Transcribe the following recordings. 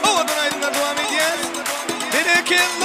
Havadan aydınlar devam edeceğiz. Beni kim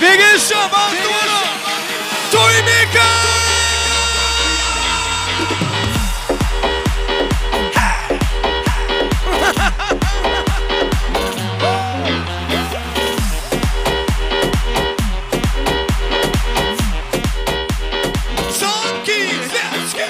Bigin Şaban Doğru Toymika Son keys, let's go.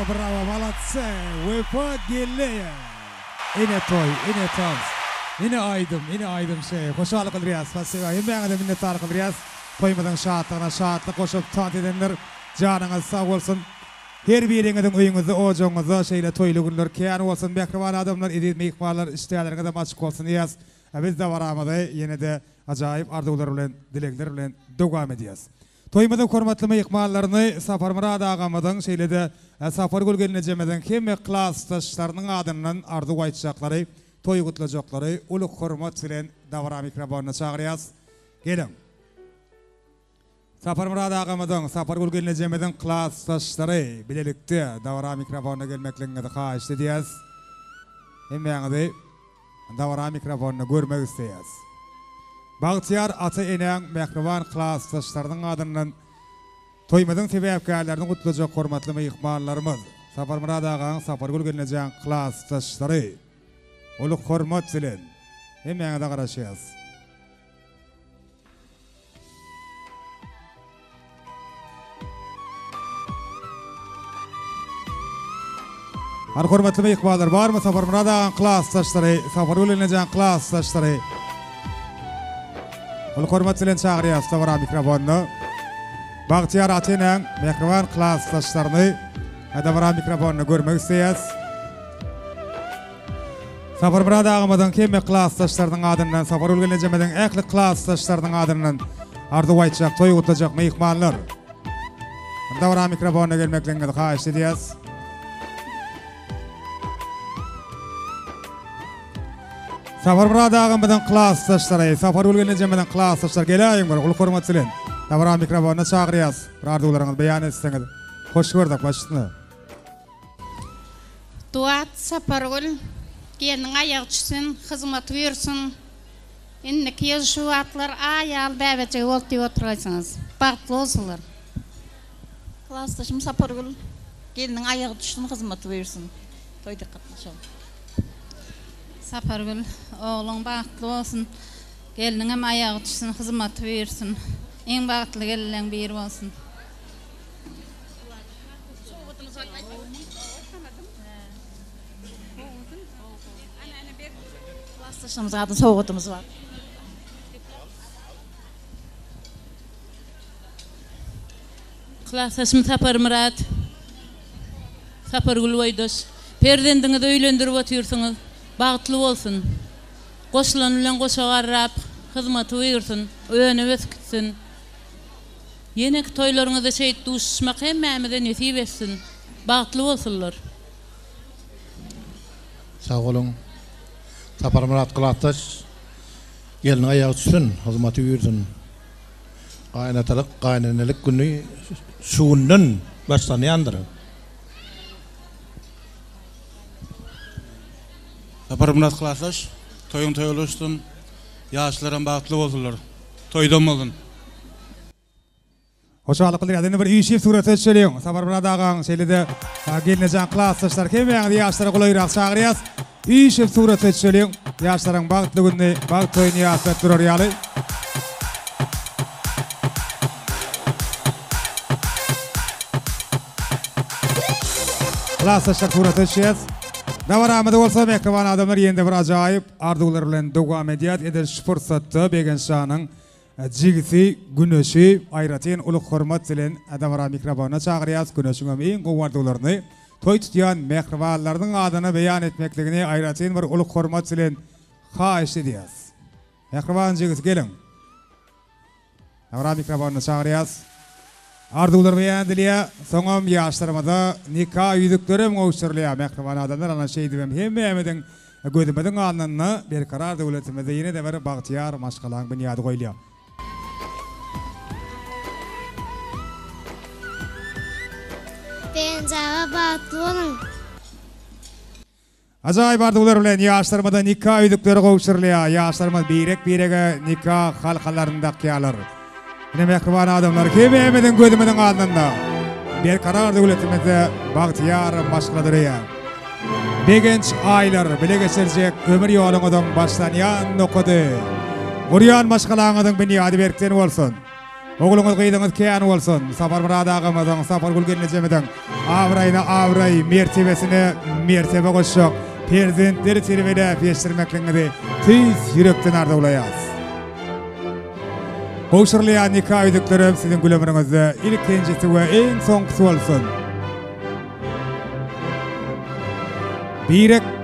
Браво, молодцы! Вы поделили! Yine toy, yine tans. Yine aydım şey. Hoşçakalın Riyaz. Spasiba. Yemeğine minnettarlık Riyaz. Toymadan şahatlık koşup tant edenler canınız sağ olsun. Her birinizin uyunuzu, ocuğunuzu şeyle toylu günler keyan olsun. Bekrivan adamlar, edilme ikmallar, isteyenlerine de açık olsun Riyaz. Biz de varamadı. Yine de acayip arzular bilen, dilekler bilen devam ediyoruz. Toymadan kormatlama ikmallarını Safar Murad ağamızın şeyle de Safar Gülgeline cemeden kimi klastaşlarının adından arzu aytacakları, toy kutlayacakları, uluk hormat bilen davara mikrofonuna çağırıyoruz. Gelin. Safar Murad ağamızın Safar Gülgeline cemeden klastaşları bilelikte davara mikrofonuna gelmekliğine de kaçtı ediyoruz. Hemen davara mikrofonunu görmek isteyiz. Bağıtıyar atı enen mehrivan klastaşlarının adından toymadın sebepkarlarını kutlayacak hormatlı ikmallarımız. Safar Murad ağanın Safar Gülgeline cemeden klastaşları uluk hormat bilen hemen de karışıyoruz. Hormatlı ikmallar var mı Safar Murad ağanın klastaşları, Safar Gülgeline cemeden klastaşları? Uluk hormat bilen çağırıyoruz davara mikrofonunu. Bağıtıyar atının mehrivan klastaşlarını davara mikrofonunu görmek isteyiz. Safar Murad ağamızın kimi klastaşlarının adından, Safar Gülgeline cemeden ekli klastaşlarının adından arzu aytacak, toy kutlayacak mehmanlar. Davara mikrofonuna gelmekliğine de kaçtı ediyoruz. Safar Murad ağamızın klastaşları, Safar Gülgeline cemeden klastaşlar geleyim var, uluk hormat bilen davara mikrofonuna çağırıyoruz. Arzularınızı beyan etseniz. Hoş gördük başını. Duat Sapargül gelin ayak düşsün, hizmet versin. İndiki yaşu atlar ayal bebece oltu oturasınız. Baktlı olsunlar. Klastaşım Sapargül gelinin ayak düşsün, hizmet versin. Toyda katlaşalım. Sapargül oğlun baktlı olsun. Gelinin hem ayak düşsün, hizmet versin. En baktlı gelin bir olsun. Klastaşımızın adın soğutumuz var. Klastaşım Safar Murad, Safar Gülvaydoş. Perdendinizi öýlendirip otursunuz, bagtly bolsun. Goşulan bilen goşa garrap, hizmet versin, öňe weskitsin. Yenek toylaryňyzda şeýit duşmak hemmämize nesip etsin. Bagtly bolsunlar. Sağ olun. Safar Murad Klastaş gelin ayağı düşsün, hizmeti versin. Kaynatalık, kaynanelik günü şuundan başlanayandır. Safar Murad Klastaş, toyun toyuluştun, yaşlarım bağıtlı oldular. Toydum olun. Hoşçakalın Riyaz. Bir işi sureti söyleyeyim. Safar Murad ağanın şeylede gelineceğin klastaşlar kim yani yaşlara kolayırak çağırıyoruz. İşi sureti söyleyeyim. Yaşların bağıtlı günü, bağıt toyunu yaşlar durur yalı. Klastaşlar sureti söyleyeceğiz. Davaramada bolsa mehriban adamlar ýende bir ajaýyp arzuwlar bilen dowam edýär. Edil şu fursatda Begen şanyň jigisi, güneşi, aýratyn uly hormat bilen adamara mikrofona çagyrýas. Güneşiň iň gowardularyny toý tutýan mehribanlaryň adyny beýan etmekligini aýratyn bir uly hormat bilen haýyş edýäs. Mehriban jigisi gelin. Adamara mikrofona çagyrýas. Ardular beýandilýär, soňam ýaşlarymyza nikah ýüzüklerim gowşurulýar. Mehriban adamlar ana şeýdibem hemmemeden gözümden alnyny bir karar döwletimizde ýene de bir bagtyar maşgalaň bünyady goýulýar. Ben cevap olun. Ajaýyp ardular bilen ýaşlarymyza nikah ýüzükleri gowşurulýar. Ýaşlarymyz birege nikah halkalarynda kýalar. Yine mehriban adamlar hemmemeden gözümden alnyny bir karar döwletimizde bagtyar maşgaladyryar. Begenç aýlar bile geçirjek ömür ýoluňyzdan başlanýan nokudy. Gurýan maşgalaňyzyň bünyady berkden bolsun. Ogluňyz gyýdyňyz kän bolsun. Sapar Murad agamyzyň Sapar Gülgenejemeden awraýyna awraý mertebesine mertebe goşşak perzentleri terbiýede peşdirmekliňizi tüýs ýürekden arzuwlaýas. Gowşurulýan nikah ýüzüklerim siziň gülemiriňizde ilkinjisi we eň soňky bolsun.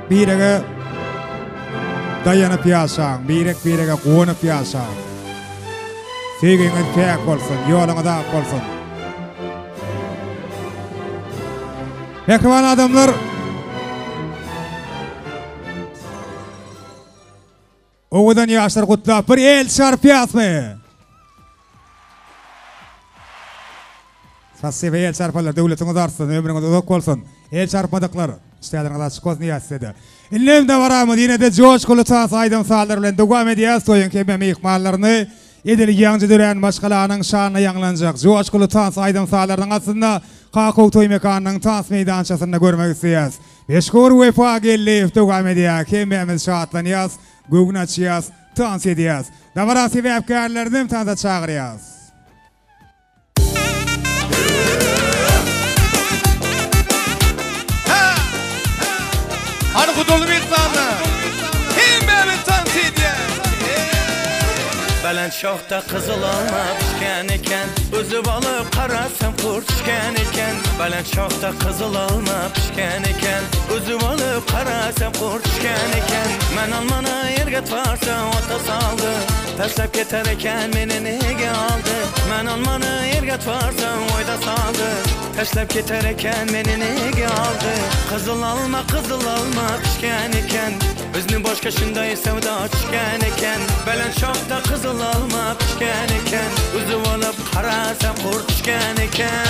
Birege dayanyp ýaşaň, birege gowunyp ýaşaň. Sevgiňiz käk bolsun, ýoluňyz ak bolsun. Mehriban adamlar, owadan ýaşlar gutlap bir el çarpýasmy? Sasibe el çarpalar döwletiňiz artsyn, ömrüňiz uzak bolsun. El çarpmadyklar, işleriniz açyk bolsun ýaşsedy. Illim de baramy ýene de joşkulu taş aýdym sağlar bilen dowam edýär. Soýun keme mehmanlaryny edil ýaňjy dören maşgalanyň şanyna ýanglanjak. Joşkulu taş aýdym sağlarynyň aslynda Kakaw toý mekanynyň taş meýdançasyny görmek isleýäs. Beşgor wefa gelip dowam edýär. Keme şatlanýas, göwün açýas, taş edýäs. Dawara sebäpkärlerdim taňda çagyrýas. Hani kudurlu bir tanrı. Hemmemi tansidiye. Belen şoxta kızıl alma pişken iken, özü balıp karasam kurt pişken iken. Belen şoxta kızıl alma pişken iken, özü balıp karasam kurt pişken iken. Men almana erget varsa ota saldı, taşlap keter eken meni nege aldı. Men almana erget varsa oyda saldı, taşlap keter eken meni nege aldı. Kızıl alma pişken iken, özünü boşka şunday sevda pişken iken. Belen şoxta kızıl alma pişken iken, özü olup karasam kurt pişken iken.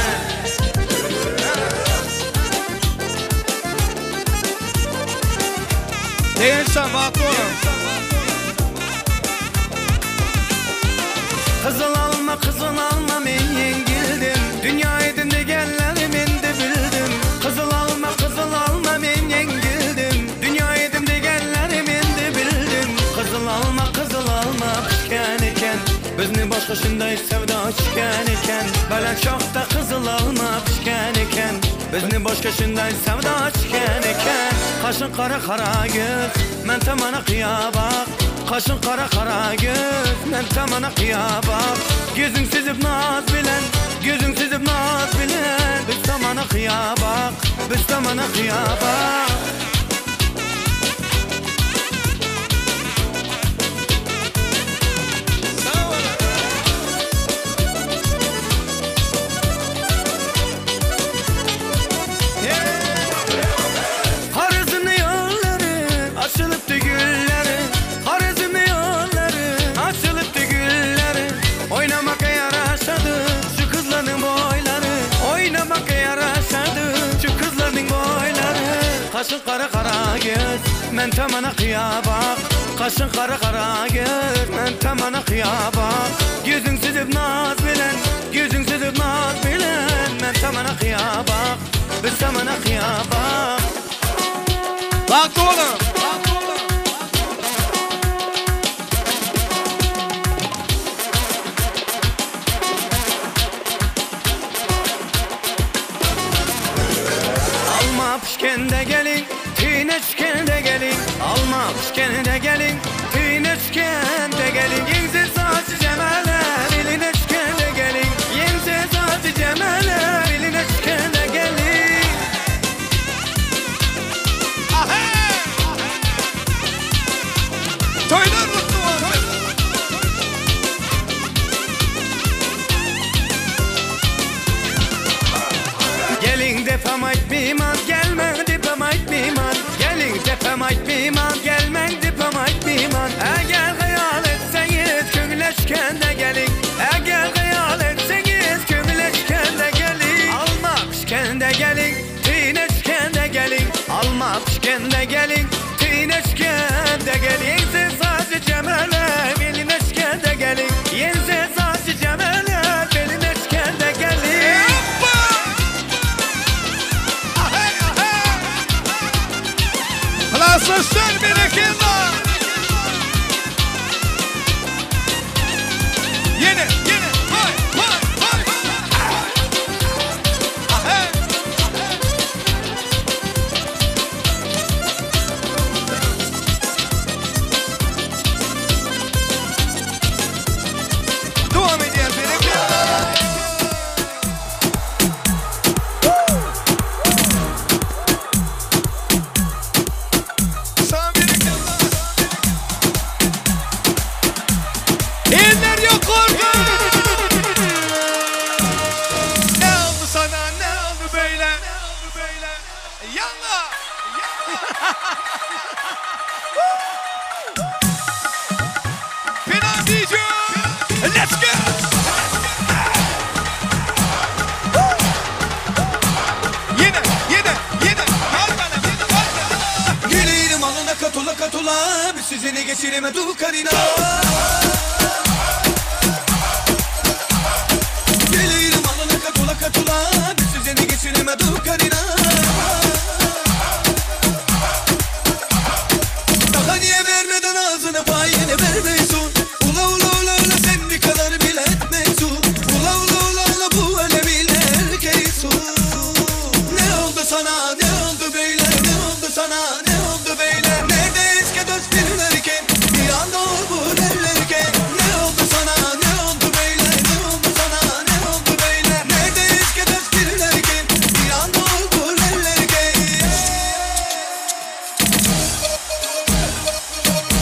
Begen şan Kızıl alma men yengildim, dünya edin degenleri men de bildim. Kızıl alma men yengildim, dünya edin degenleri men de bildim. Kızıl alma pişken iken, özünü boşka şunday sevda pişken iken. Belen şoxta kızıl alma pişken iken, özünü boşka şunday sevda pişken iken. Kaşın kara göz, men tamana kıyabak. Kaşın kara göz, men tamana kıyabak. Gözün süzüp naz bilen, biz tamana kıyabak, biz tamana kıyabak. Kaşın kara göz, men tamana kıyabak. Kaşın kara göz, men tamana kıyabak. Gözün süzüp naz bilen, men tamana kıyabak, biz tamana kıyabak. Bak oğlum. Alma pişkende gelin, Tüyneşkende gelin almamışkende gelin Tüyneşkende gelin Yensiz saçı cemeler Elineşkende gelin Yensiz saçı cemeler Elineşkende gelin Toylar mutlu var. Gelin defam ait miman gelmen defam ait miman Gelin defam ait miman gelmen defam ait miman Eğer hayal etseniz köngleşkende gelin Eğer hayal etseniz köngleşkende gelin Almamışkende gelin Tüyneşkende gelin Almamışkende gelin Tüyneşkende gelin Yensiz saçı cemeler Elineşkende gelin Yensiz saçı cemeler Elineşkende gelin Klasoslar bereketler. Yine. Hay. Devam ediyor bereketler. Sağ bereketler. Eller yok orada. Ne oldu sana? Ne oldu böyle? Yalla. Fena DJ. Let's go. Yine. Al bana. Gelirim alına katula Bir sizini geçiremedu karina Gelirim alına katula Bir sizini geçiremedu karina Daha niye vermeden ağzına payını vermiyorsun Ula sen bir kadar bile etmiyorsun Ula bu öyle bile erkeksin Ne oldu sana ne oldu böyle Ne oldu sana ne oldu böyle Neredeyiz ki dört birlerken Bir anda bu derlerken Ne oldu sana ne oldu böyle Ne oldu sana ne oldu böyle Neredeyiz ki dört birlerken Bir anda bu derlerken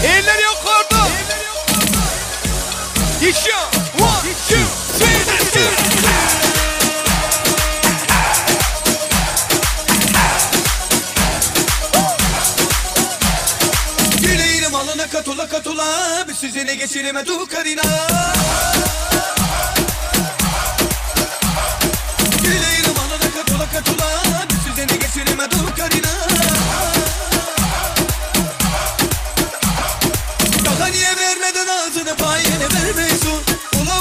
Eller yok orada. Geçiyor. 1, 2, 3, let's go. Güleyim alına katula Bir sizini geçiremedu karina Güleyim alına katula Bir sizini geçiremedu karina Daha niye vermeden ağzına payını vermiyorsun Ula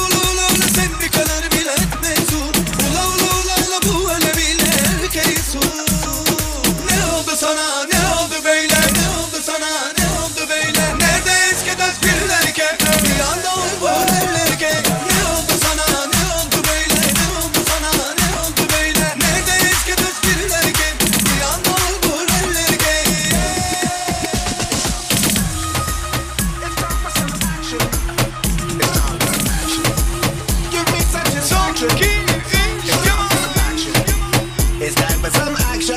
sen bir kadar bile etmiyorsun Ula bu öyle bile erkeksin Ne oldu sana ne oldu böyle Ne oldu sana ne oldu böyle Neredeyiz ki dört birlerken Bir anda bu derlerken Ne oldu sana ne oldu böyle Ne oldu sana ne oldu böyle Neredeyiz ki dört birlerken Bir anda bu derlerken It's time for some action.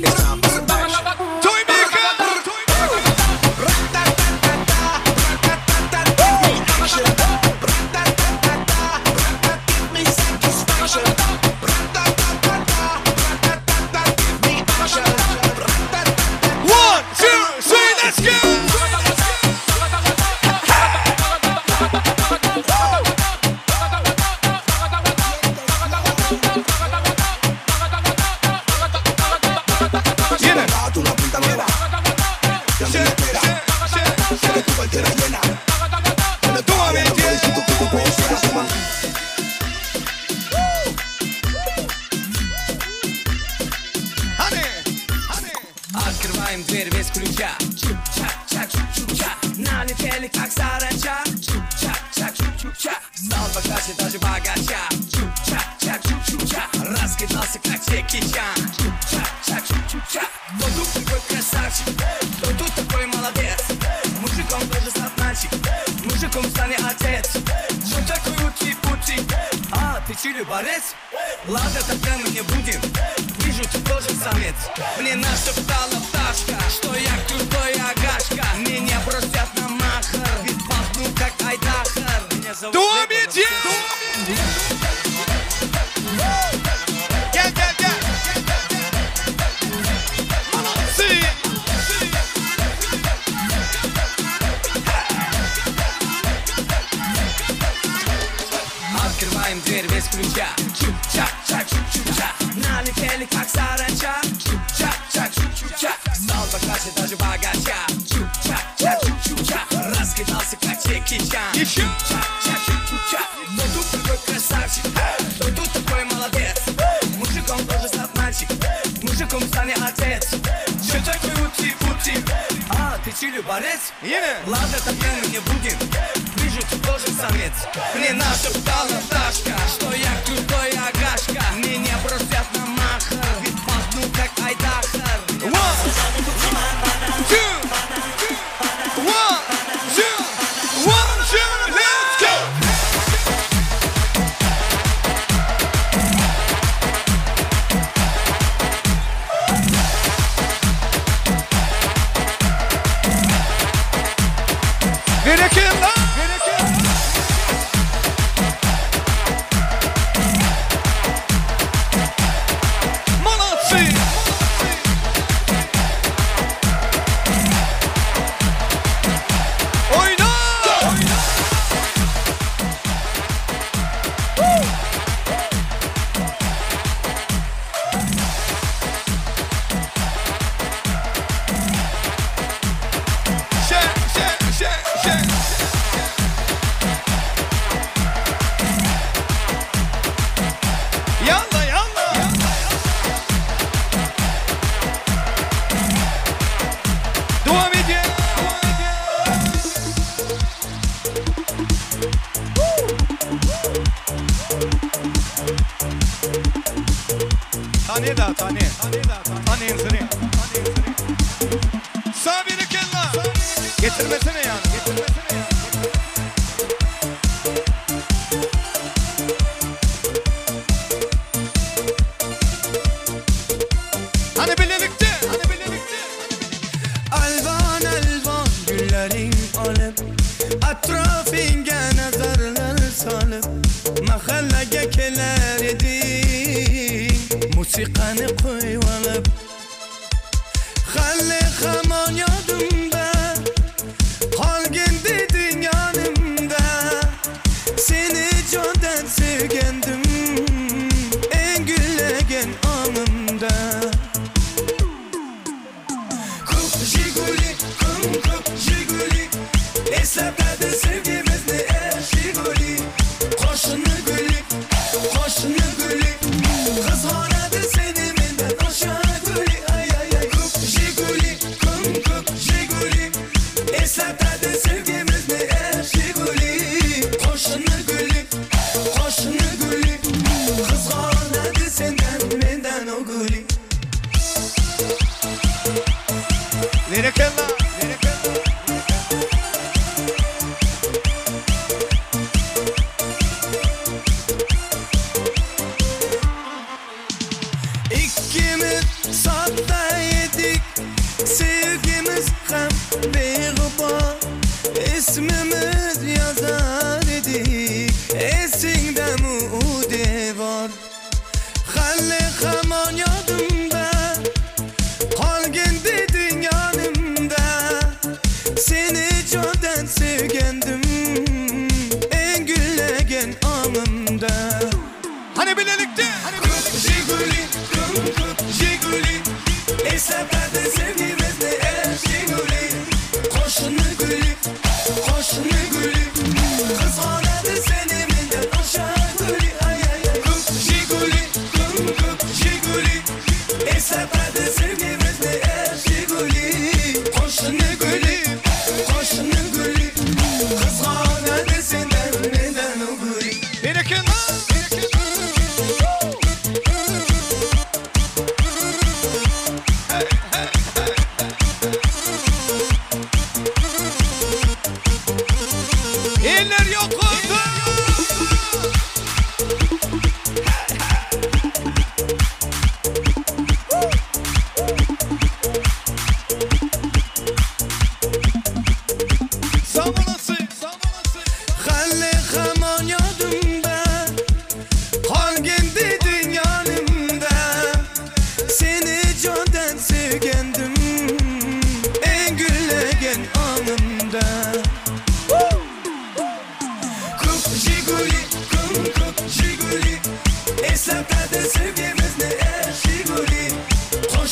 It's time for some action. Toy maker. Give me satisfaction. Открываем дверь без ключа. Чук-чак-чак-чук-чук-чак. Налетели как саранча. Чук-чак-чак-чук-чук-чак. Стал богаче, даже богача. Чук-чак-чак-чук-чук-чак. Раскидался как Джеки Чан. Чук-чак-чак-чук-чук-чак. Воздух такой красивый. люборез. Ладно, тогда мы не будем. Вижу, ты тоже самец. Мне нашептала пташка, что я крутой агашка. Меня бросят на махар, ведь пахну как Айдахар. Меня зовут Дуамиди! Открываем дверь без ключа. Чук-чак-чак, чук-чук-чак. Налетели как саранча. Чук-чак-чак, чук-чук-чак. Стал покаче даже богача. Чук-чак-чак, чук-чук-чак. Раскидался как Джеки Чан. Чук-чак-чак, чук-чук-чак. Кто тут такой красавчик? Кто тут такой молодец? Мужиком тоже став мальчик. Мужиком станет отец. Че такой ути-ути? А, ты чили борец? Ладно, тогда мы не будем. Вижу, ты тоже самец. Мне нашептала пташка, что я крутой агашка. Меня бросят на махар, ведь пахну как Айдахар. Let's go! Bereketler! Tane insani. Sabine kella. Getirmesene yani. Hani birlikte. Alvan alvan güllerin alıp atrafınga nazarlar salıp mahallege keler edin musiqani qo'yib olib Xalli hamon yodimda qolgin deding yonimda seni jondan sevgandim eng gullagan onimda Ko'p Jiguli ko'p Jiguli esladi sevgimizni Jiguli qo'shni guli qizg'onadi seni mendan aşağı guli ay ko'p Jiguli ko'p Jiguli esladi sevgimizni Jiguli qo'shni guli qizg'onadi sendan mendan o guli Bereketler. İkimiz sahte yedik sevgimiz hem beg'ubor ismimiz yazar edik esingdami u devor Xalli hamon yodimda qolgin deding yonimda seni jondan sevgandim eng gullagan onimda Hani birlikte. Jiguli ko'p Jiguli esladi sevgimizni Jiguli qo'shni guli qizg'onadi seni mendan aşağı guli ay ko'p Jiguli esladi sevgimizni Jiguli qo'shni guli qizg'onadi sendan mendan o guli Bereketler. Eller yok oldu.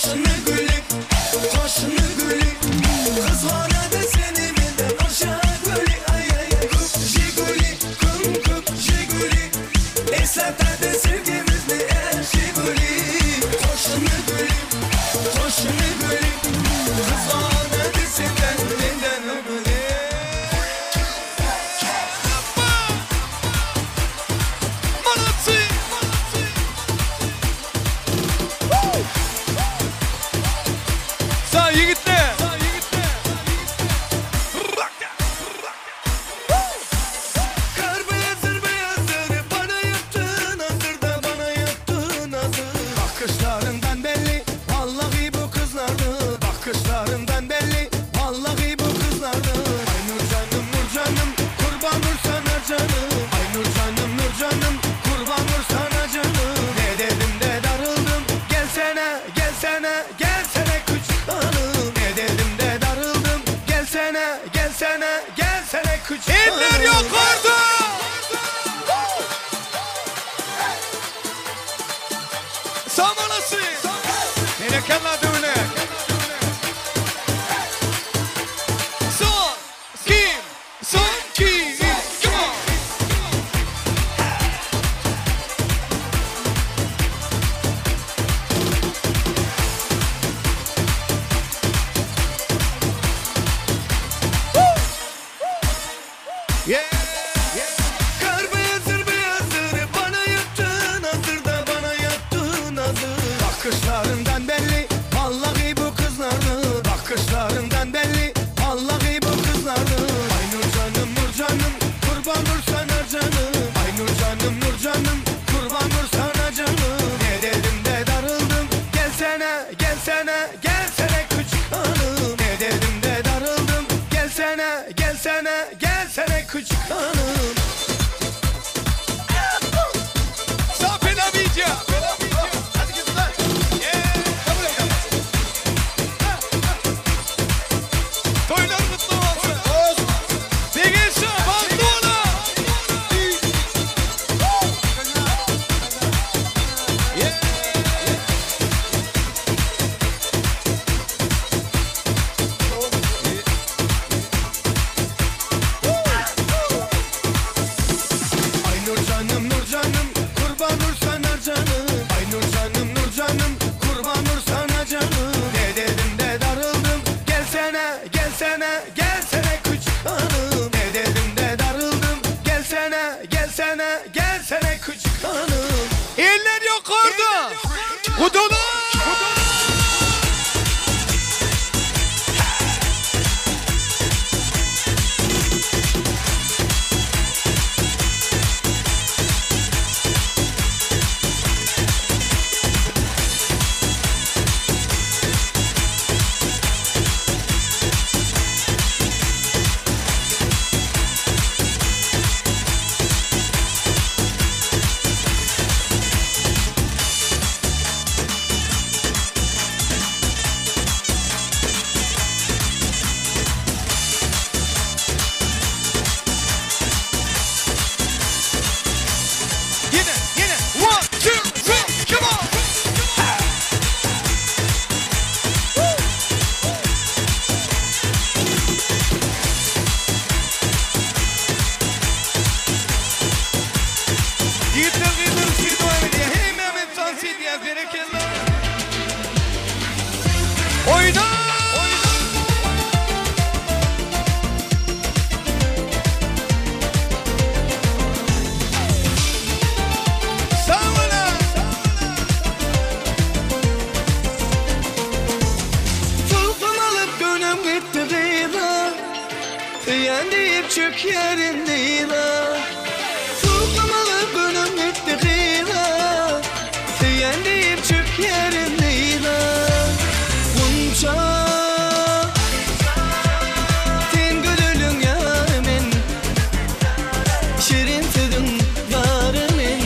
Koşunu gülük, koşunu gülük. Kız bana da seni benden aşağı gülük. Ay ay ay. Kup jiguli, kup jiguli. Esnaflarda sevgimiz ne el jiguli. Koşunu gülük, koşunu gülük. Kız bana da senden benden gülük. Sağ yigitler. Kar beyazdır beyazdır bana yaptın hazır da bana yaptın hazır. Bakışlarından belli vallahi bu kızlardı. Bakışlarından belli vallahi bu kızlardı. Ay nur canım nur canım kurban nur sana canım. Ay nur canım nur canım kurban nur sana canım. Ne dedim de darıldım gelsene gelsene gelsene küçük hanım. Ne dedim de darıldım gelsene gelsene gelsene küçük hanım. Eller yok orada. Sağ olasın. Nerekeller döne. Son kim? Son kim? Come on. Yeah, yeah. Kar beyazdır beyazdır bana yaptın hazır da bana yaptın hazır. Bakışlarından belli vallahi bu kızlardı. Bakışlarından belli vallahi bu kızlardı. Ay nur canım nur canım kurban nur sana canım. Ay nur canım nur canım kurban nur sana canım. Ne dedim de darıldım gelsene gelsene gelsene küçük hanım. Ne dedim de darıldım gelsene gelsene gelsene küçük hanım. Sağ Pelavica. Hadi kızlar. Kabul et. Toylar mutlu olsun. Bilgisayar Bandona. Ay nur canım nur canım kurban nur sana canım. Ay nur canım nur canım kurban nur sana canım. Ne dedim de darıldım gelsene gelsene gelsene küçük hanım. Ne dedim de darıldım gelsene gelsene gelsene küçük hanım. Eller yok orada. Kudular. Yine. 1, 2, 3, come on. Gittim Sido'ya diye hemen sansi diye bereketler. Oyna. Tulpun alıp gönlüm gitti kıyıda. Yen deyip çök yerindeydi. Tulpun alıp gönlüm gitti kıyıda. Yen deyip çök yerindeydi. Bunca ten gönlün yarımın. Şirin tüdün yarımın.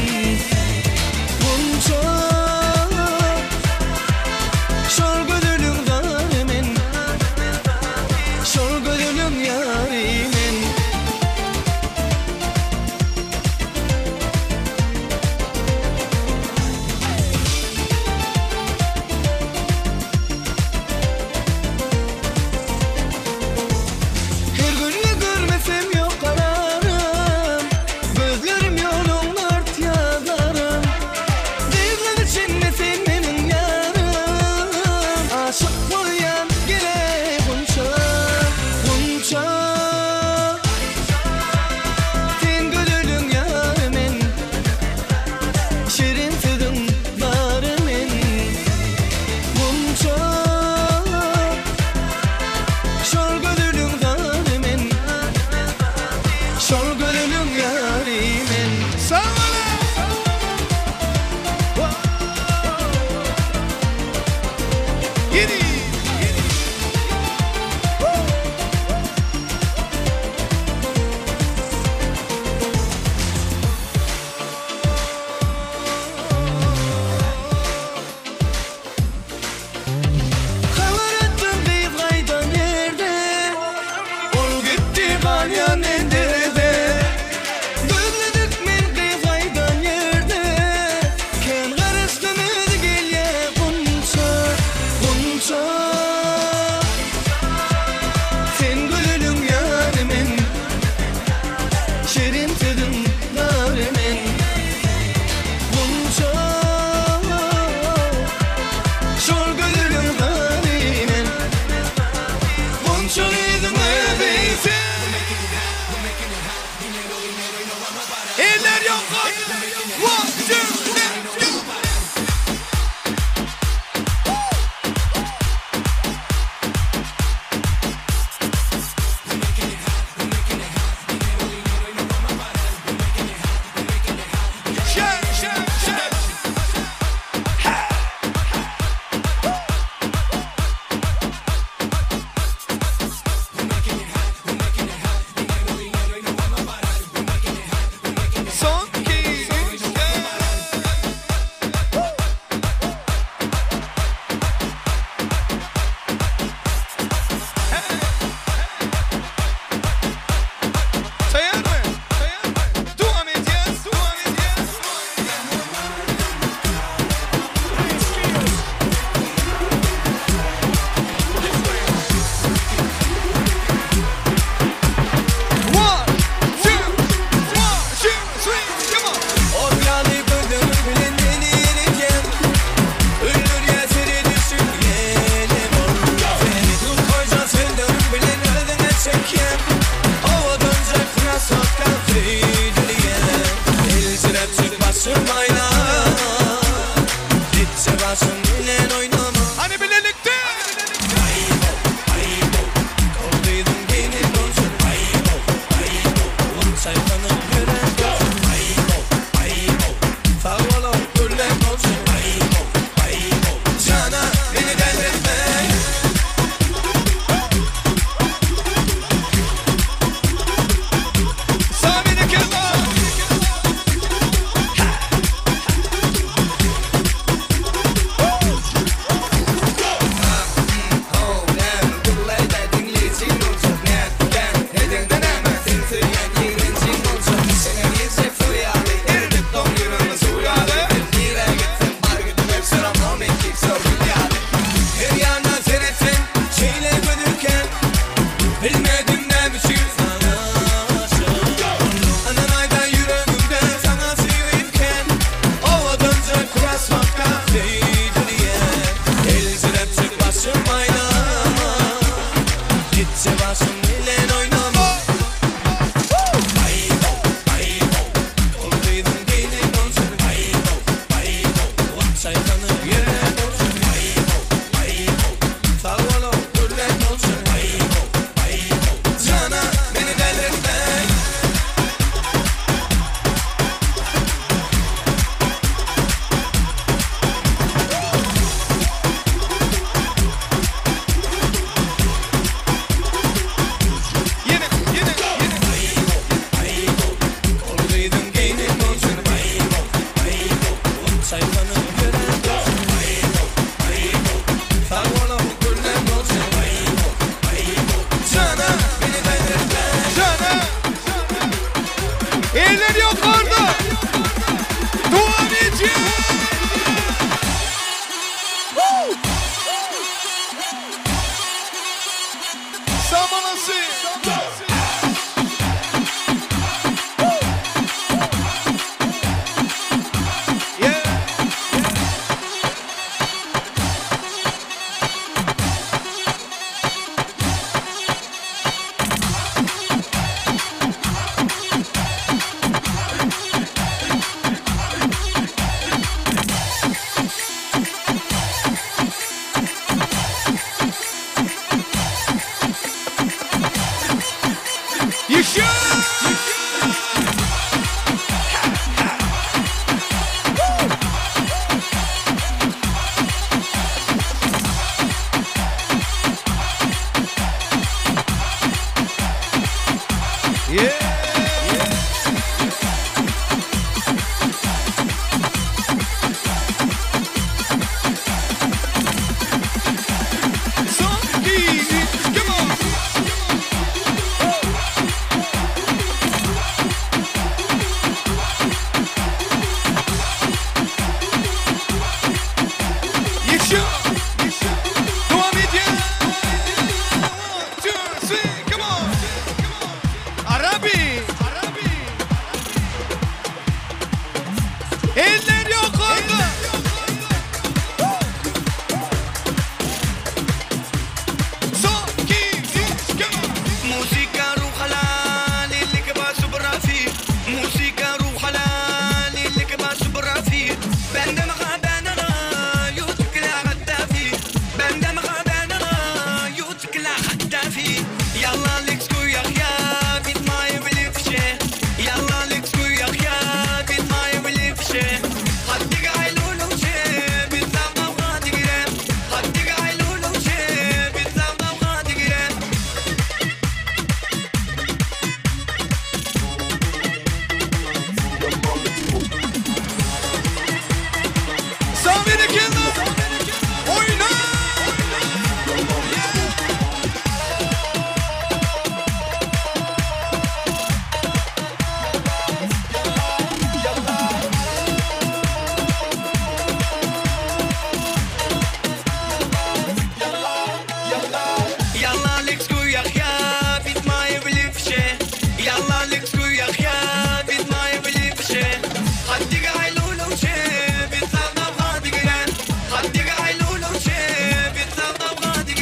Bunca şol gönlün yarımın. Şol gönlün yarımın. Yeni. Haber ettim kız kayda nerede? Ol gitti kanyan enderede. Gözledik men kız kayda nerede? Ken karıştım gel ya kunça, kunça.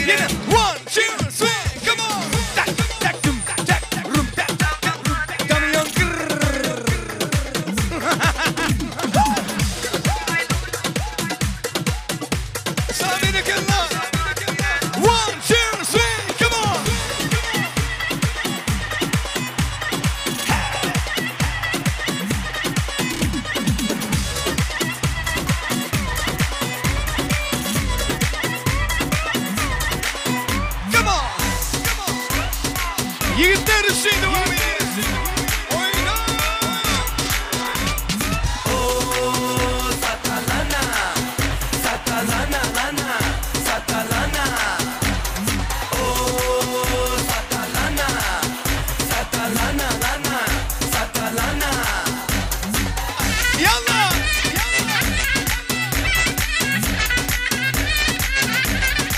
Yine 1, 2, 3, come on. Tak tak dum tak rum tak rum. Kamyon grrr. Sabine kella. 1, 2, 3, come on. Come on. Yigitler üstüne devam ediyor. Oyna. Oh, satalana, satalana, lana, satalana. Oh, satalana, satalana, lana, satalana. Yallah.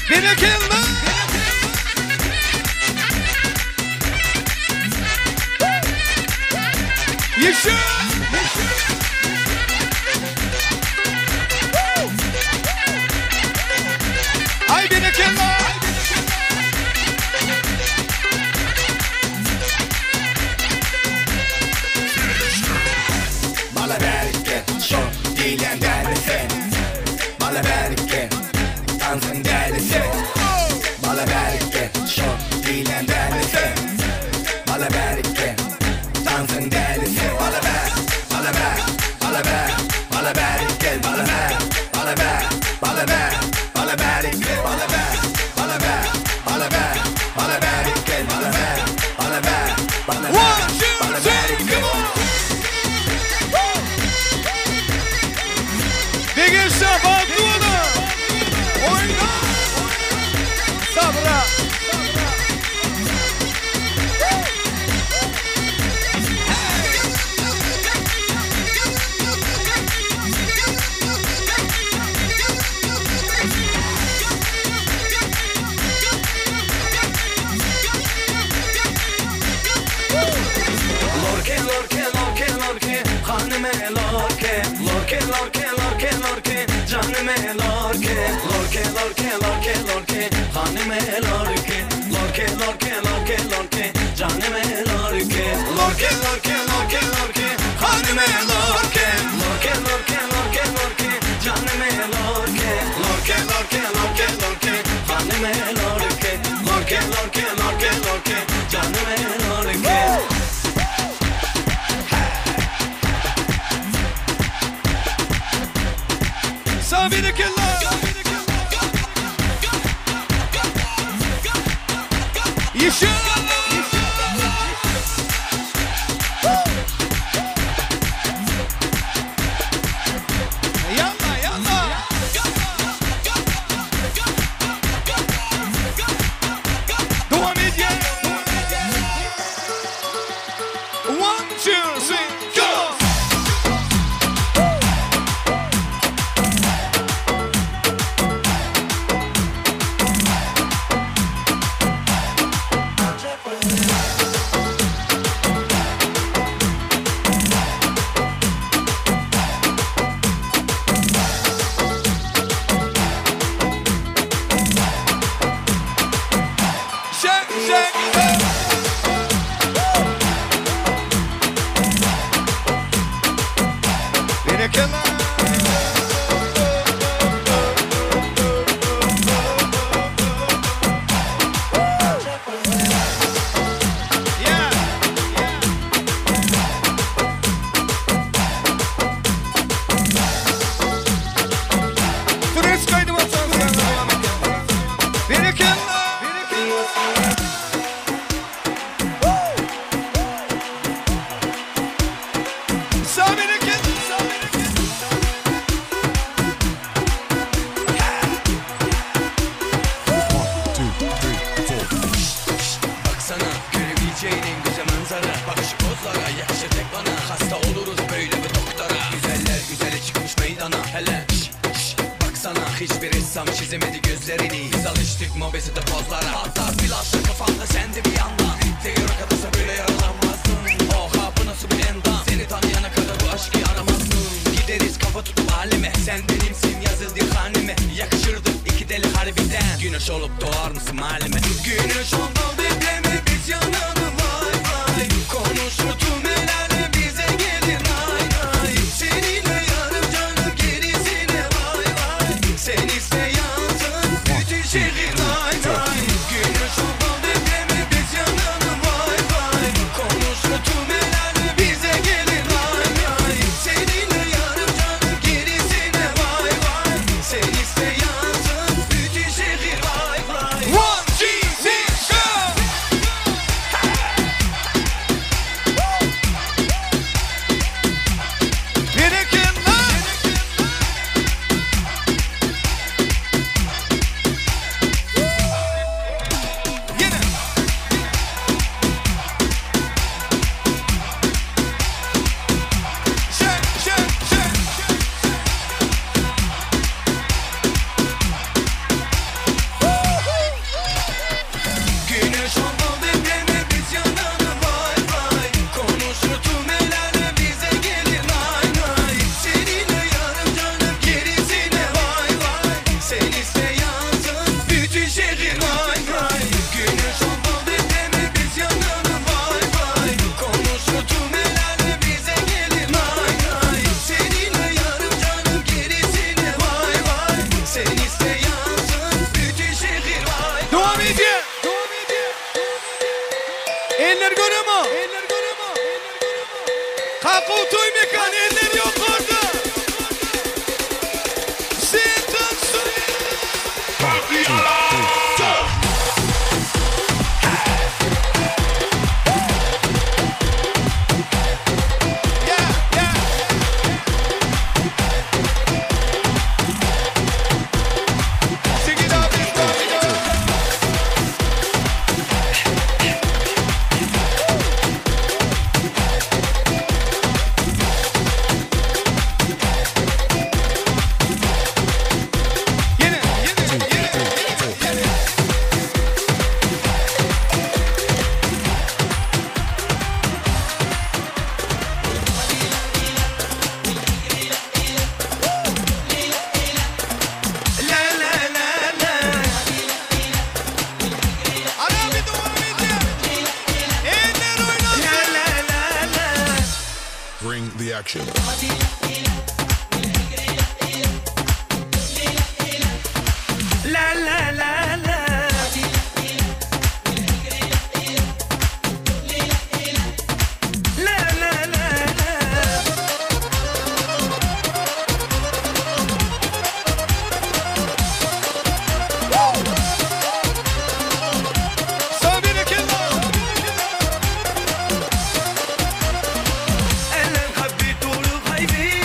Berekella. Yaşa. Ay berekella. Bala berke, çok dilen derse. Bala berke, dansın derse. Bala berke, çok dilen derse. Bala berke, dansın derse. Bala ber, bala ber, bala ber, bala berke, bala ber, bala ber, bala ber, bala berke, bala ber, bala ber, bala ber, bala berke, bala ber, bala ber, bala ber, 1, 2, 3, come on. Bigger Şafak Duanı. Oyna. Sabra. Lorke, lorke, lorke, lorke, hanime lorke. Lorke, lorke, lorke, lorke, canime lorke. Lorke, lorke, lorke, lorke, hanime lorke. Lorke, lorke, lorke, lorke, canime lorke. Lorke, lorke, lorke, lorke, hanime lorke. Lorke, lorke, lorke, lorke, canime lorke. Lorke, lorke, lorke, lorke, hanime lorke. Lorke, lorke, lorke, lorke, canime lorke. Sabine kella. Yaşa. Yalla yalla. Devam ediyor. 1, 2, 3, go. Shake, shake, shake. Berekella. Yeah. Turist kaydı basan sen devam ediyor. Berekella. Sabine kella. Baksana görebileceğin en güzel manzara. Bak şu pozlara yakışır tek bana. Hasta oluruz böyle bir doktora. Güzeller güzeli çıkmış meydana. Hele baksana hiçbir ressam çizemedi gözlerini. Biz alıştık mobesite pozlara. Hatta flaşla kafamda sen de bir yandan. Tekrar kadasa böyle yaralanmazsın. Oha bu nasıl bir endam. Seni tanıyana kadar bu aşkı aramazsın. Gideriz kafa tutup halime. Sen benimsin yazıldı haneme. Yakışırdı iki iki deli harbiden. Güneş olup doğar mısın mahalleme? Güneş oldu bekleme biz yanalım vay vay. Konuşur tüm el alem bize gelir nay nay. Seninle yarım canım gerisine vay vay. Sen iste yansın bütün şehir nay nay. Güneş oldu bekleme biz yanalım vay vay. Konuşur tüm el alem bize gelir nay nay. Seninle yarım canım gerisine vay vay. Sen iste yansın bütün şehir vay vay. One, two, three, go! Berekeller! Yine! Şen, şen, şen! Güneş oldu bekleme biz yanalım vay vay. Konuşur tüm el alem bize gelir nay nay. Seninle yarım canım gerisine vay vay. Sen iste yansın bütün şehir vay vay. Güneş oldu bekleme biz yanalım vay vay. Konuşur tüm el alem bize gelir nay nay. Seninle yarım canım gerisine vay vay. Sen iste yansın bütün şehir vay. Devam edin. Eller görüyor mu? Kalkı toy mekan eller yok orada. Satan su. Sing it out, let's go. Yine, yine, yine. La la la la. Ara bir devam edin. Eller oynasın. La la la la. Bring the action. La la la la. La la la la. Sağ berekeller. Ellen kalbi dolu haybi.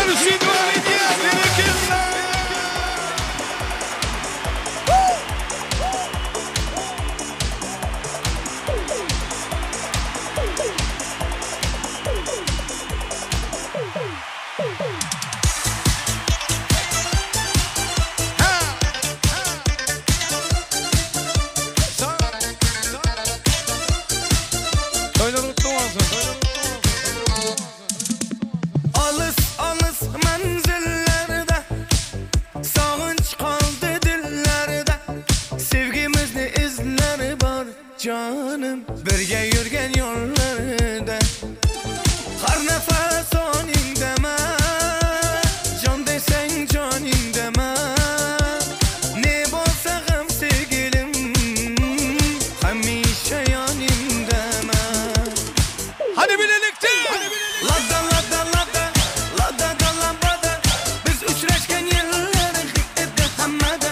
Giyikler için devam ediyor. Bereketler. Alыс alыс menzillerde sağınç kaldı dillerde sevgimizni izleri var canım birge yürgen yollarda har nefes onin deme can desen canin deme ne bolsa gam sevgilim hamisha yanim deme Hadi birlikte. Lada lada lada lada da lambada biz uçraşken yılları hikmette hamada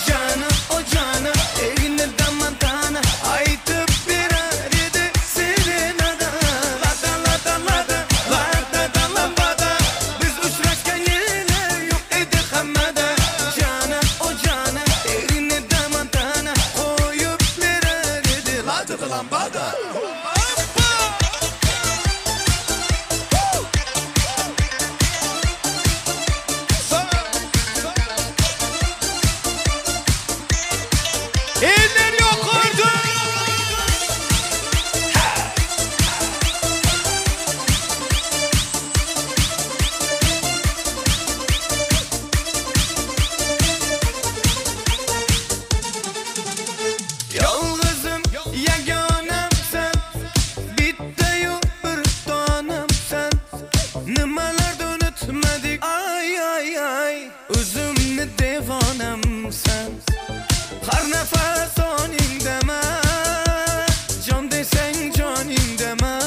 canı o canı evine damantana aytıp bir aride serenada lada lada lada lada da lambada biz uçraşken yılları yok edi hamada canı o canı evine damantana koyup bir aride lada da lambada Eller yok orada. Yalnızım yaganem sen bitti yok bir tanem sen nimalarda unutmadık ay ay ay özümni devanem sen har nefes onin deme can desen canin deme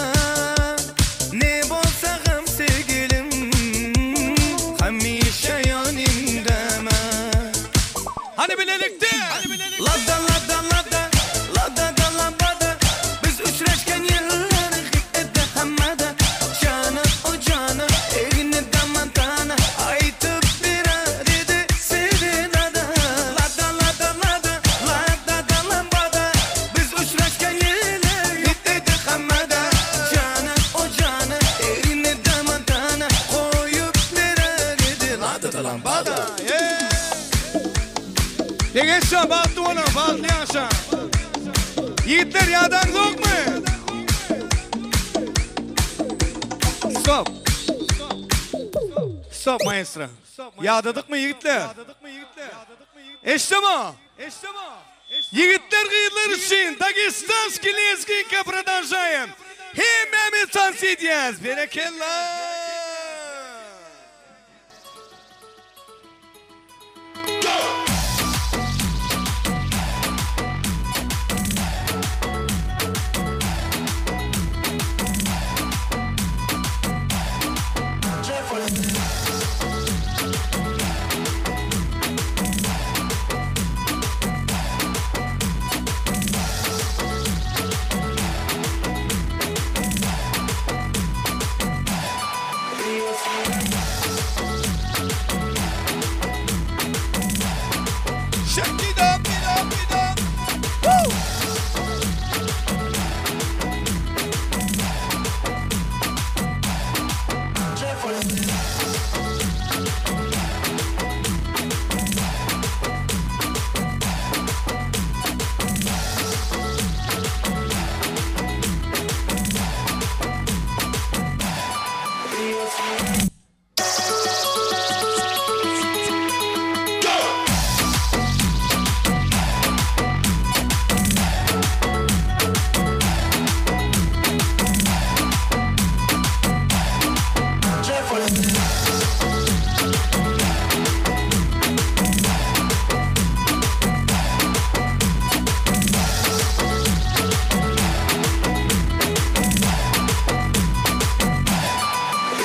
ne bolsa gam sevgilim hamisha yanim deme Hani birlikte. Lada lada lada lada da lambada biz uçraşken yılları hikmette hamada canı o canı evine damantana aytıp bir aride serenada lada lada lada lada da lambada biz uçraşken yılları hikmette hamada canı o canı evine damantana koyup bir aride lada da lambada Gençler baktı ona, baktı yaşa. Yiğitler yağdan yok mu? Stop. Stop maestro. Yağdadık mı yiğitler? İşte mi? Yiğitler kıyıtlar için Dagestan Skilinski продолжаем. Hemimiz dans edeceğiz. Bereketler. Shake it up, it up, it up. Woo!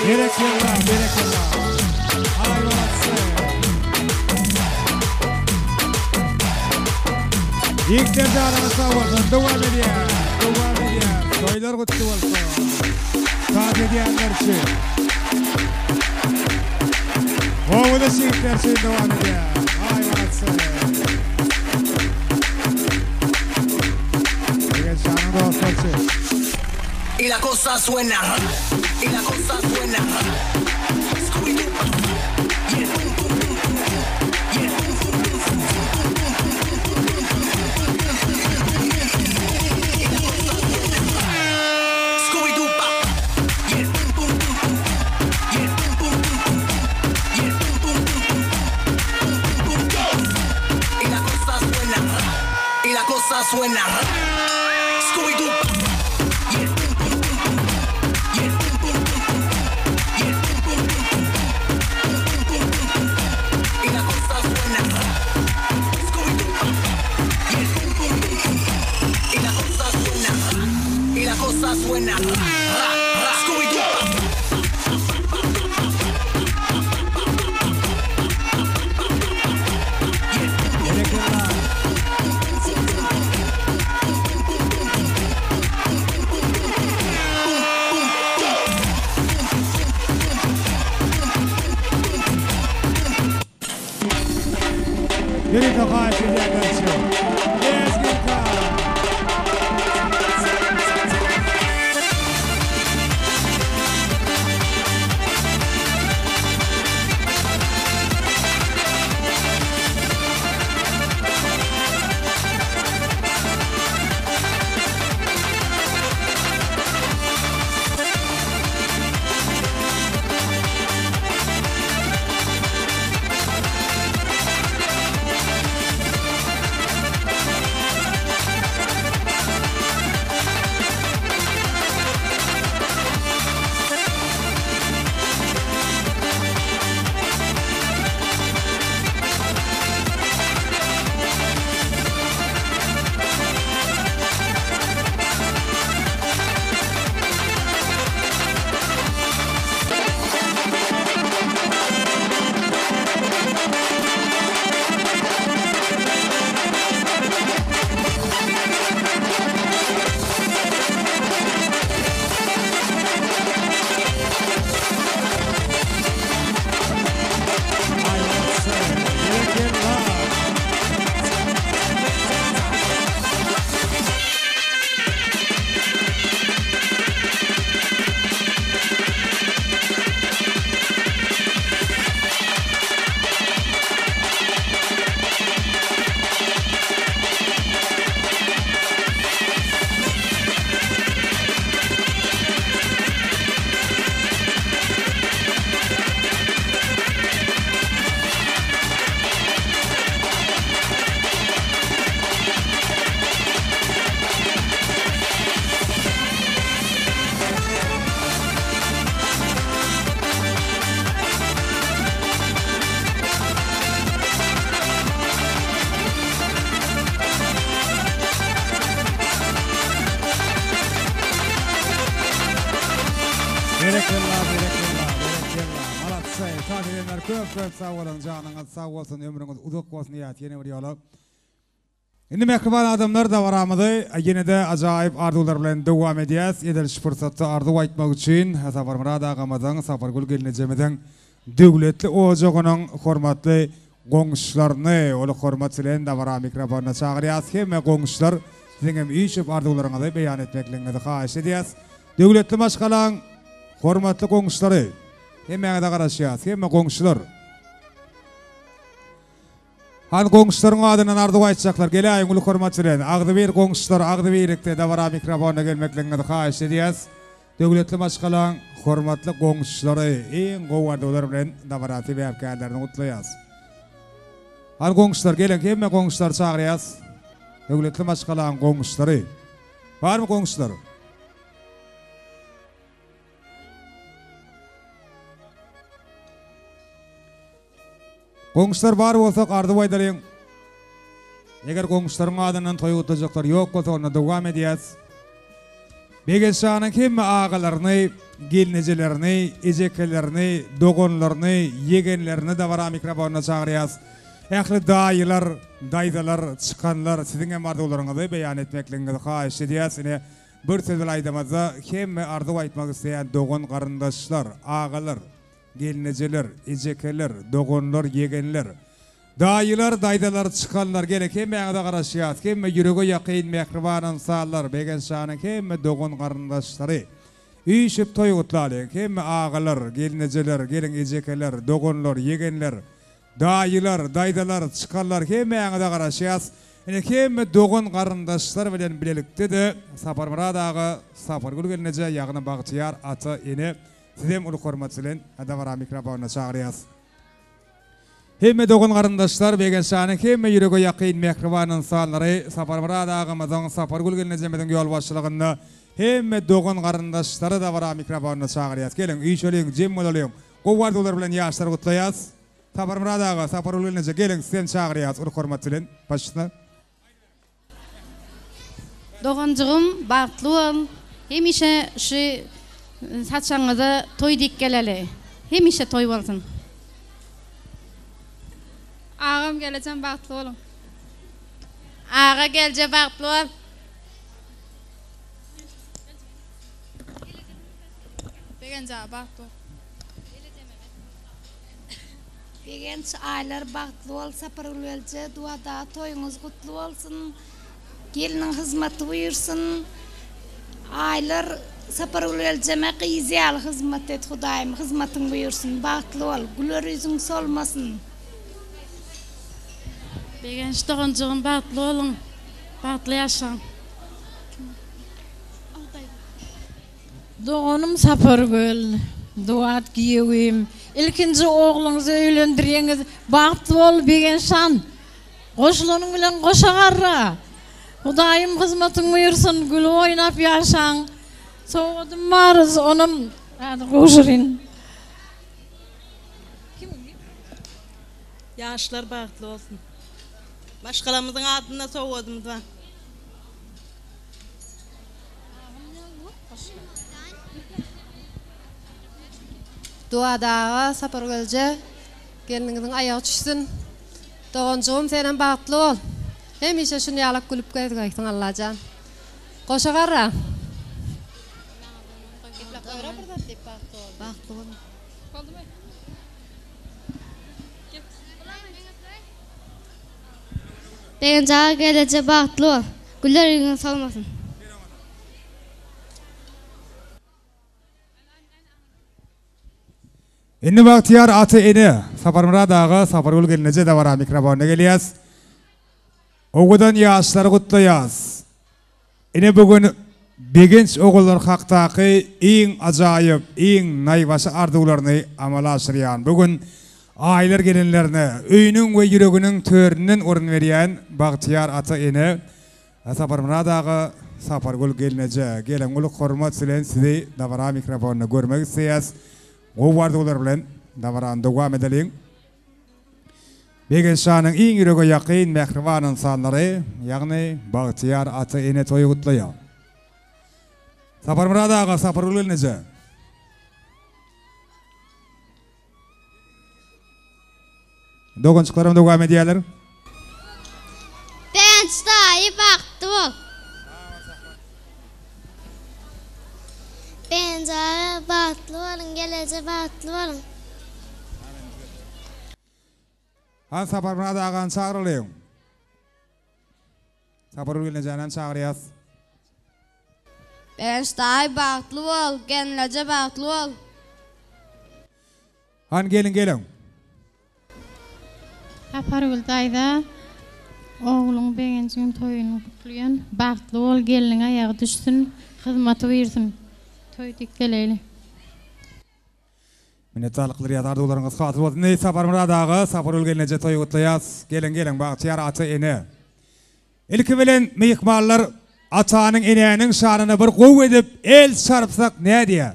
Bereketler, bereketler. Hayvanatsı. Yiğitler de aramızda olsun. Devam ediyor. Devam ediyor. Soylar kutlu olsun. Taze diyenler için. bu da şirkler şeyin devam ediyor. Ay anasın. Ege şanın dostlar şey. Y la cosa suena, y la cosa suena. Scooby-Doo. Yeah, boom, boom, boom, boom, boom. Yeah, boom, boom, boom, boom, boom. Y la cosa suena. Scooby-Doo. Yeah, boom, boom, boom, boom. Yeah, boom, boom, boom, boom. Yeah, boom, boom, boom, boom. Boom, boom, boom. Y la cosa suena, y la cosa suena. Scooby-Doo. Cosa suena, ra, ra, Scooby-Doo. Yeni tokağa şimdi yaklaşıyor. Yes, gitar. Köp sağ olun, canınız sağ olsun, ömrünüz uzak olsun niyet yeni bir yolu. Şimdi mehriban adamlar da varamıdı. Yine de acayip arzular bilen devam edeceğiz. Ediliş fırsatı arzu aytmak için Safar Murad ağamızın, Safargul gelineceğimizin devletli ocağının hormatlı qoňuşlaryny, ol hormat bilen da vara mikrofonuna çağırýas. Hemme qoňuşlar sizin hem işip arzularınızı beyan etmekliğinizi haýyş edýäs. Devletli maşgalan hormatly qoňuşlary hemme de garaşýas, hemme qoňuşlar. Han qoňuşlaryň adynan arzu aýtjaklar. Gelýän ulu hormat bilen Agdyber qoňuşlar Agdyberlikde da vara mikrofonuna gelmekliğinizi haýyş edýäs. Devletli maşgalan hormatly qoňuşlary eň gowy arzular bilen da vara tebäpkärlerini gutlaýas. Han qoňuşlar gelen hemme qoňuşlar çağırýas. Devletli maşgalan qoňuşlary. Barmy qoňuşlar? Qoňuşlar bar bolsa ardy baýdaryň. Eger qoňuşlaryň adynyň toý gutlajaklar ýok bolsa onda dowam edýäs. Begenşanyň hemme agalaryny, gelinejelerini, ejekelerini, dogonlaryny, yegenlerini da bara mikrofonuna çağırýas. Ähli daýylar, daýdalar, çykanlar siziň hem arzularyňyzy beýan etmekligiňizi haýyş edýäs. Ine bir söz bilen aýdamazda hemme arzu aýtmak isleýän dogon garyndaşlar, agalar, gelineceler, ecekeler, dogonlar, yegenler, dayılar, daydalar çıkanlar gerek hemme ağda garaşyat, hemme yüreğe yakın mehriban insanlar, begen şanın hemme dogon qarındaşları, üyüşüp toygutlali, hemme ağalar, gelineceler, gelin ecekeler, dogonlar, yegenler, dayılar, daydalar çıkanlar hemme ağda garaşyat, hemme dogon qarındaşlar bilen bilelikte de Saparmuradağı Sapargul gelinece yağına Bagtiyar atı ene sizem ulu hormatçılen adavara mikrofonuna çağırıyaz. Hemme dogon qarındaşlar begen şanın hemme yüreğe yakın mehriban insanları Saparmuradağımızın Sapargul gelinecemizin yol başçılığında hemme dogon qarındaşları da vara mikrofonuna çağırıyaz. Gelin üy şöleyin, jem olalıyın. Qovardolar bilen yaşlar kutlayaz. Saparmuradağı Sapargul gelinece gelin sizem çağırıyaz ulu hormatçılen başçına. Doğancığım bağıtlı ol. Hemişe şu saçağınıza toy dik geleli. Hemişe toy olsun. Ağam geleceğim bağıtlı olun. Ağa gelce bağıtlı ol. Begence bağıtlı ol. Begence aylar bağıtlı ol. Sapargulelce duada toyunuz kutlu olsun. Gelinin hizmeti buyursun. Aylar Sapargulelce'me qiyziyal hizmet et Hudayım. Hizmetin buyursun. Bağıtlı ol. Güler yüzün solmasın. Begenç doğancığım bağıtlı olun. Bağıtlı yaşan. Doğanım Sapargul. Duat giyewim. İlkinci oğlunuzu öýlendirýäňiz. Bagtly bol Begenşan. Goşulanyň bilen goşa garra. Hudayım hizmetin buyursun. Gül oýnap yaşaň. Soğudum varız onum. Hadi goşurin. Yaşlar bağıtlı olsun. Başkalarımızın adına soğudum da. Duadağa Sapargulce gelinizin ayağı düşsün. Doğancığım senen bağıtlı ol. Hemişe şunu yalak gülüp koyduğun Allah'can. Koşa garra. Bağıtlı ol. Begencağa gelece bağıtlı ol. Güller yüzün solmasın. Indi Bagtiyar atı ene Saparmuradağı Sapargul gelinece de vara mikrofonuna geliyaz. Oğudan yaşları kutlayaz. Ene bugün begenç oğullar haktaki en acayip, en naybaşı ardıglarını amala aşırıyan. Bugün aylar gelinlerine, öyünün ve yüreğinin törünün orun veriyen Bagtiyar atı ene Saparmuradağı Sapargul gelinece gelen ulu hormat silen sizi davara mikrofonuna görmek isteyaz. O vardılar bilen davaran devam edelim. Begenşanın en yüreğe yakın mehriban insanları, yani Bagtiyar atı ene toyu kutluyor. Saparmuradağı Sapargul gelinece. Dogonçuklarım devam ediyorlar. Begenç dahi bağıtlı ol. Begencağa bağıtlı olun. Gelece bağıtlı olun. Han Saparmuradağı'nı çağırılayım. Sapargul gelineceğinden çağırıyaz. Begenç dahi bağıtlı ol. Gelinece bağıtlı ol. Han gelin. Sapargul dayda oğlun begencinin toyunu kutlayan. Bağıtlı ol, gelinin ayağı düşsün. Hizmeti buyursun. Toy dikkeleyli. Minnettarlyk riyad arzularınız hatır bolsun. Ne Saparmuradağı Sapargul gelinece toy kutlayaz. Gelin Bagtiyar atı ene. İlki bilen meyikmallar atanın eneğinin şanını bir qow edip el çarpsak ne diye?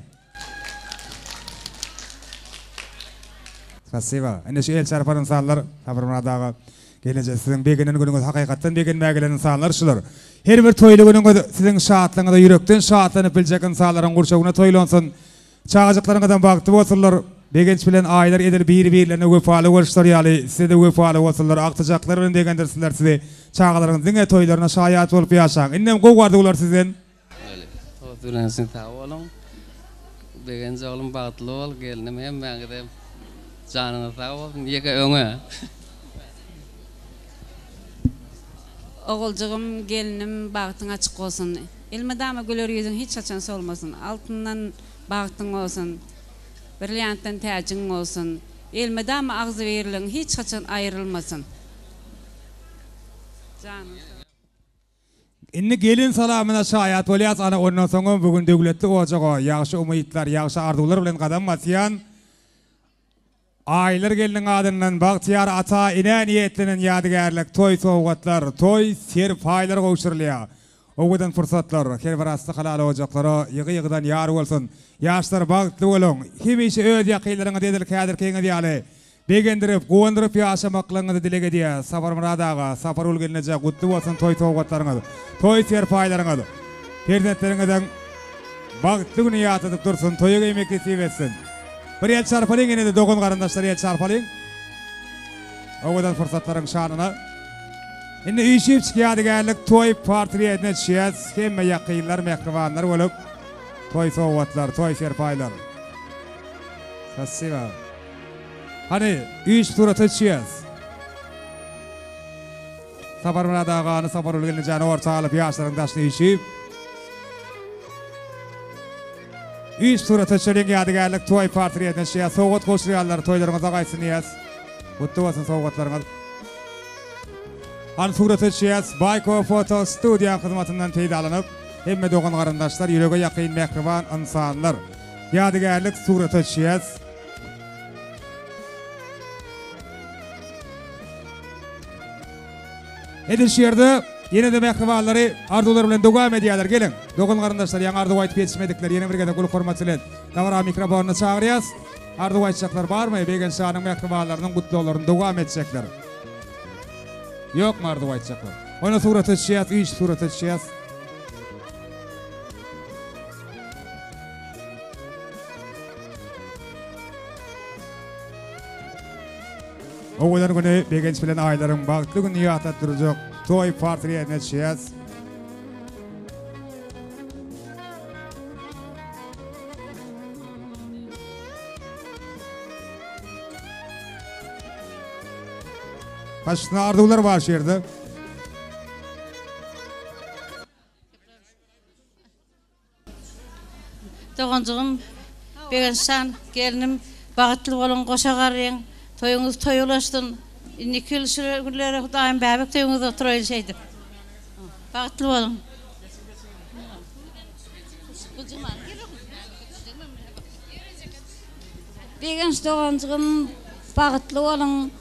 Spasiba. Ene şu el çarpan insanlar Saparmuradağı gelince sizin begenini günüňiz hakykatdan begenmägelen insanlar şular. Her bir toylu günüňiz sizin şahatlygyňyza yürekden şahatlanyp biljek insanlaryň gurşagyna toylansun. Çağajaklaryňyzdan bagty bolsunlar. Begenç bilen aylar edil bir-birlerine wefaly boluşlar ýaly size de wefaly bolsunlar. Aktajaklar bilen degendirsizler sizi. Çağalaryňyzyň toylaryna şaýat bolup ýaşaň. Innem gow bardylar sizden. Öyle. Oturun sağ olun. Birinci oğlum bağıtlı ol, gelinim hem ben gideyim. Canını sağ ol, niye öne? Oğulcağım, gelinim bağıtın açık olsun. İlmi dama güler yüzün hiç açan olmasın. Altından bağıtın olsun. Brilyanttan tacın olsun. İlmi dama ağzı verilin hiç açan ayrılmasın. Canım. Inni gelin salamına şayat bolyas ana ondan soňra bugün döwletli ojaga ýagşy umytlar, ýagşy arzuwlar bilen gadam basýan. Aýlar geliniň adyndan bagtyar ata ine niýetlenen ýadygärlik, toý sowgatlar, toý ser faýlar gowşurylýar. Owadan fursatlar, her bir asty halal ojaklara ýygy-ýygydan ýar bolsun. Ýaşlar bagtly bolun. Hemişe öz ýakylaryňa dedil kädir keňe diýaly. Begendirip, gowandyryp ýaşamaklaryňy dilege diýär. Safar Muradaga, Safar ulgenije gutly bolsun toý sowgatlaryňyz, toý ser faýlaryňyz. Perzentleriňizden bagtly güni ýatyp dursun, toýa emekli sebetsin. Bir ýel çarpalyň ene dogun garandaşlar ýel çarpalyň. Owadan fursatlaryň şanyna. Indi üýşip çykýadygärlik toý portretine çyýas, hemme ýakynlar, mehribanlar bolup toý sowgatlar, toý ser faýlar. Spasiba. Hani üç suratı çiğez. Safar Muradağanı, Safar Ulgenijany orta alıp ýaşlaryň daşly işip. Üç suratı çöleň ýadygärlik toý portretine çiğez. Sowgat goşurýarlar, toýlaryňyza gaýsyn ýaz. Gutly bolsun sowgatlaryňyz. Hani suratı çiğez, Bayko Foto Studio hyzmatyndan peýdalanyp, hemme dogan garandaşlar, ýürege ýakyn mehriban insanlar. Ýadygärlik suratı çiğez. Edilşehirde yine de mehribanlary arzuwlar bilen dogam edýärler. Gelin. Dogan garandaşlar ýa arzuw aýtyp ýetişmedikler. Ýene bir gede gulup hormat bilen dawra mikrofonyny çagyrýas. Arzuw aýtjaklar barmy? Begen şanyň mehribanlarynyň gutlularyny dogam etjekler. Ýokmy arzuw aýtjaklar? Ona suraty çyýas, üç suraty çyýas. Owadan güni begenç bilen aýlaryň bagtly gün ýatat durjak toý portretine çyýas. Başna arzuwlar bar şerde. Dogancığım, begençan gelinim bagtly bolan goşagarryň. Toyuňuz toýulaşdyn. Indi külşürleri daim bäbek toyuňuzda oturaýan şeýdi. Bagtly bolun. Begenç dogancygym bagtly bolun.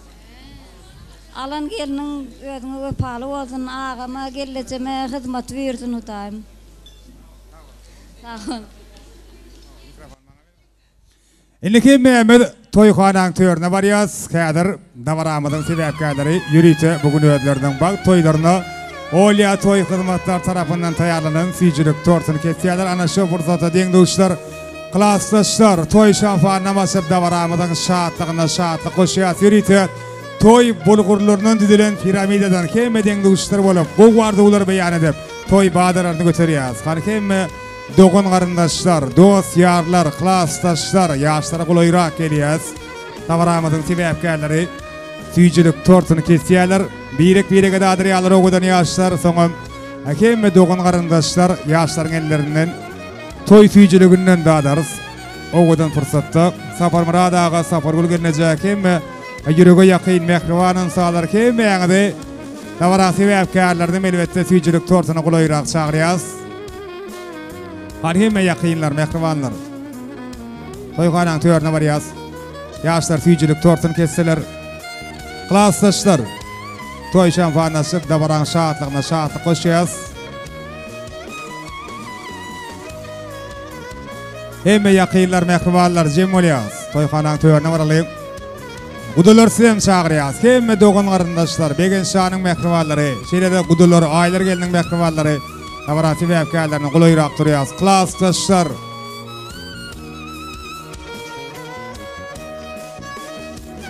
Alan geliniň özüňe wepaly bolsun, agama gelejeme hyzmat bersin daim. Sağ ol. Indi Mehmet toýxanaň törüne barýas. Häzir dawaramyzyň sebäpkärleri ýürüýte bugün öýlerden bag toýlaryna Olya toy hyzmatlar tarapyndan taýýarlanan süýjülük tortuny kesýärler. Ana şu fursata deňdüşler, klassdaşlar toy şafaryna basyp dawaramyzyň şatlygyna şatlyk goşýar. Ýürüýte toy bulgurlarynyň dizilen piramidadan hemme deňdüşler bolup, bu wardylar beýan edip toy badararyny göterýär. Hemme dogan garandaşlar, dost ýarlar, klassdaşlar, ýaşlara gulaýrak gelýär. Dawaramyzyň sebäpkärleri süýjülük tortuny kesýärler. Birek-birege dadirýarlar ogadan ýaşlar, soňam hemme dogan garandaşlar ýaşlaryň ellerinden toy süýjülüginden dadarys. Ogadan fursatda Safar Muradaga, Safar ulgenije hemme ýürege ýakyn mehriban insanlar hemme ýa-da dawara sebäpkärlerden elbetde süýjülük tortuny gulaýrak çagyrýar. Hemme ýakynlar, mehribanlar. Toýxanaň törüne barýas. Ýaşlar süýjülük tortuny kesseler. Klassdaşlar toy şanfanasyp dawaraň şatlygyna şatlyk goşýar. Hemme ýakynlar, mehribanlar jem bolýar. Toýxanaň törüne baralyň. Gudular sizem çagyrýar. Hemme dogan garandaşlar, begen şanyň mehribanlary, şeýle-de gudular, aýlar geliniň mehribanlary dawara sebäpkärlerini gulaýrak durýar. Klassdaşlar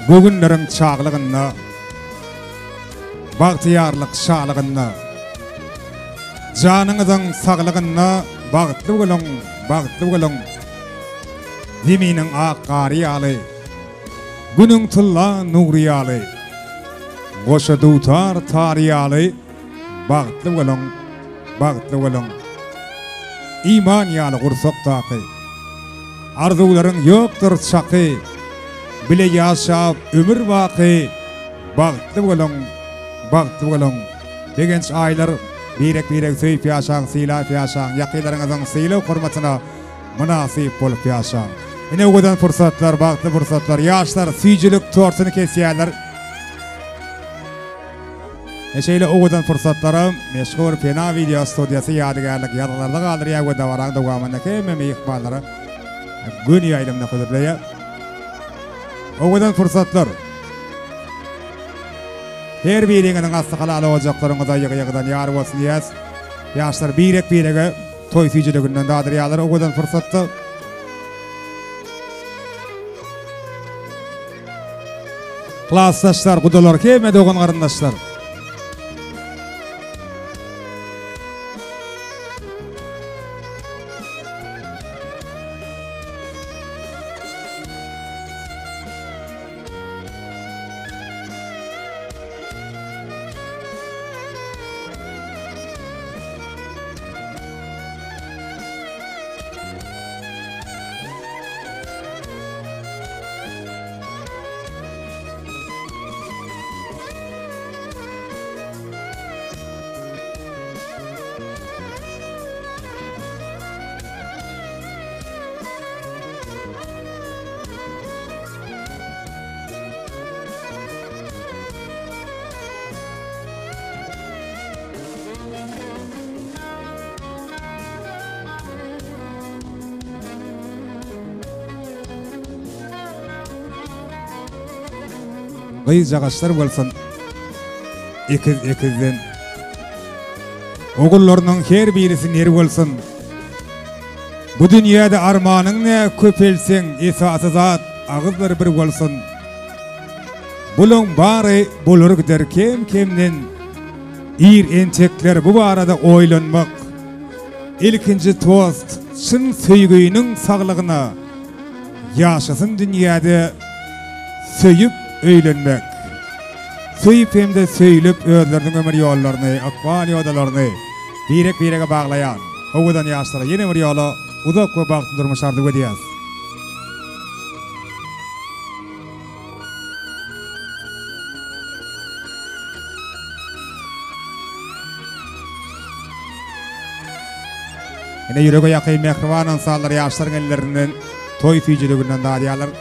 bugünleriň çaglygyna, bagtyarlyk şalygyna, janyňyzyň saglygyna bagtly bolun, bagtly bolun. Zeminin ak qariyaly, günüň tylla nuriyaly, goşa dutar tariyaly, bagtly bolong, iman ýaly gursak taky, arzularyň ýokdur çaky, bile ýaşap ömür baky, bagtly bolong, degenç aýlar birek söýüp ýaşaň, sylaýp ýaşaň, ýakylaryňyzyň sylaw hormatyna münasip bolup ýaşaň. Ine ogadan fursatlar, bagtly fursatlar, ýaşlar süýjilik torsyny kesýärler. Eşeyle ogadan fursatlarym meşhur Pena video studiýasy ýadygarlyk ýarlarynda galdyrýar we dawaraň dowamyndaky hemme ýykballary gün ýaýlymda ködürleýär. Ogadan fursatlar. Her biriňiň asly halal olajaklaryňyza ýygy-ýygydan ýar bolsun diýäs. Ýaşlar birege toy süýjiliginden dadyrýarlar ogadan fursatda. Klassdaşlar, gudalar, keme dogan garyndaşlar. Gyz jagaşlar bolsun. Ekizden. Ogullarynyň her birisi neri bolsun. Bu dünýäde armanyň ne köpelseň esasy zat agyzlary bir bolsun. Bulyň bary bolar gider kemden ir ençekler bu barada oýlanmak. İlkinji tost çyn söýgüýüniň saglygyna ýaşasyn dünýäde söýüp öýlenmek. Söýüp hemde söýlüp özleriniň ömür ýollaryny, akbal ýodalaryny birege baglaýan. Owadan ýaşlara ýene bir ýola uzak we bagtly durmuşardy diýär. Ene ýürege ýaky mehriban insanlar ýaşlaryň ellerinden toy süýjiliginden dadýarlar.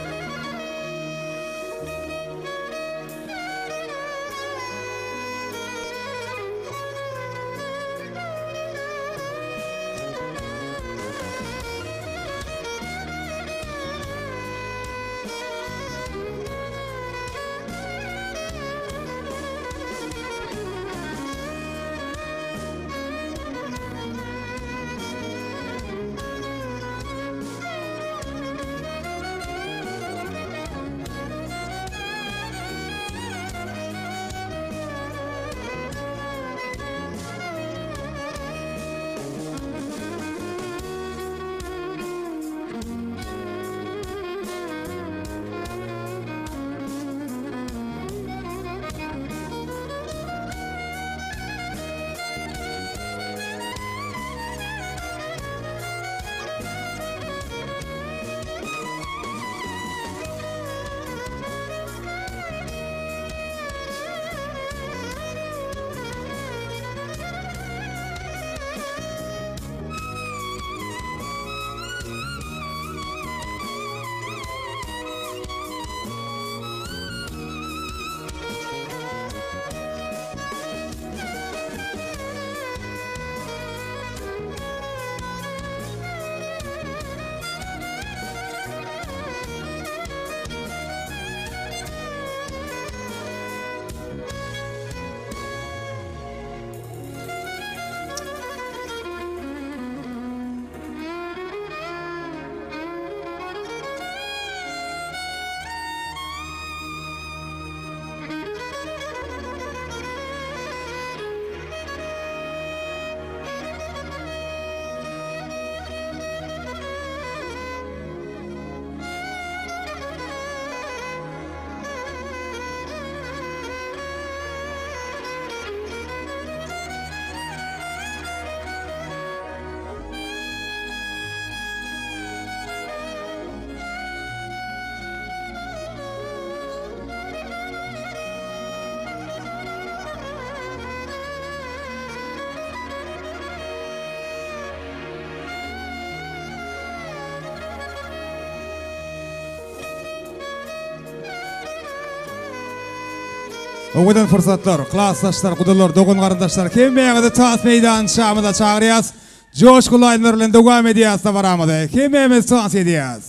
Oğudan fırsatlar, klassdaşlar, kudalar, dogun qarındaşlar, kim meğede taas meydan şamıda çağırıyaz. Coşkulu ayınlarla devam ediyaz da varamıdı. Kim meğemiz taas ediyaz.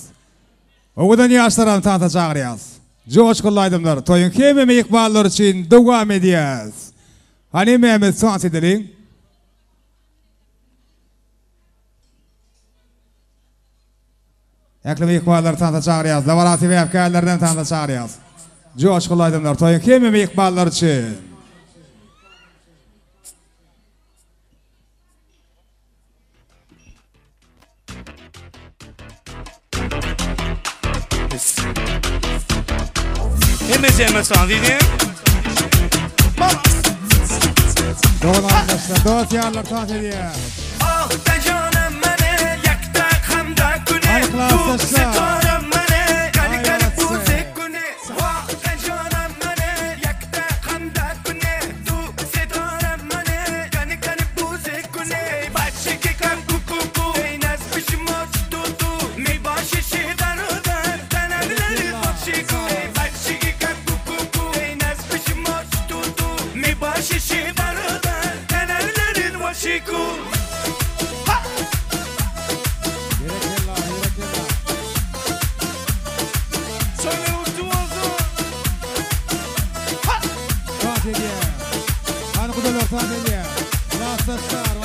Oğudan yaşlarını tanıta çağırıyaz. Coşkulu aydımlar, toyun kim meğe ikballar için devam ediyaz. Hani meğemiz taas edelim. Eklemi ikballar tanıta çağırıyaz. Lavarasi ve efkarlardan tanıta çağırıyaz. Coşkulu aydımlar, toyun kim meğe ikballar için. Hemeceğime sana dinleyin. Doğru arkadaşlar, doğru yarlar taas ediyor. Ah da canım mene yakta hamda güne bu setaram mene kani kani bu zekune ah da canım mene yakta hamda güne bu setaram mene kani kani bu zekune başe ke kam kuku ey nas pişmoç tutu mi başe şedarudar tanavleri başiku başe ke kam kuku ey nas pişmoç tutu mi başe şedarudar tanavleri başiku.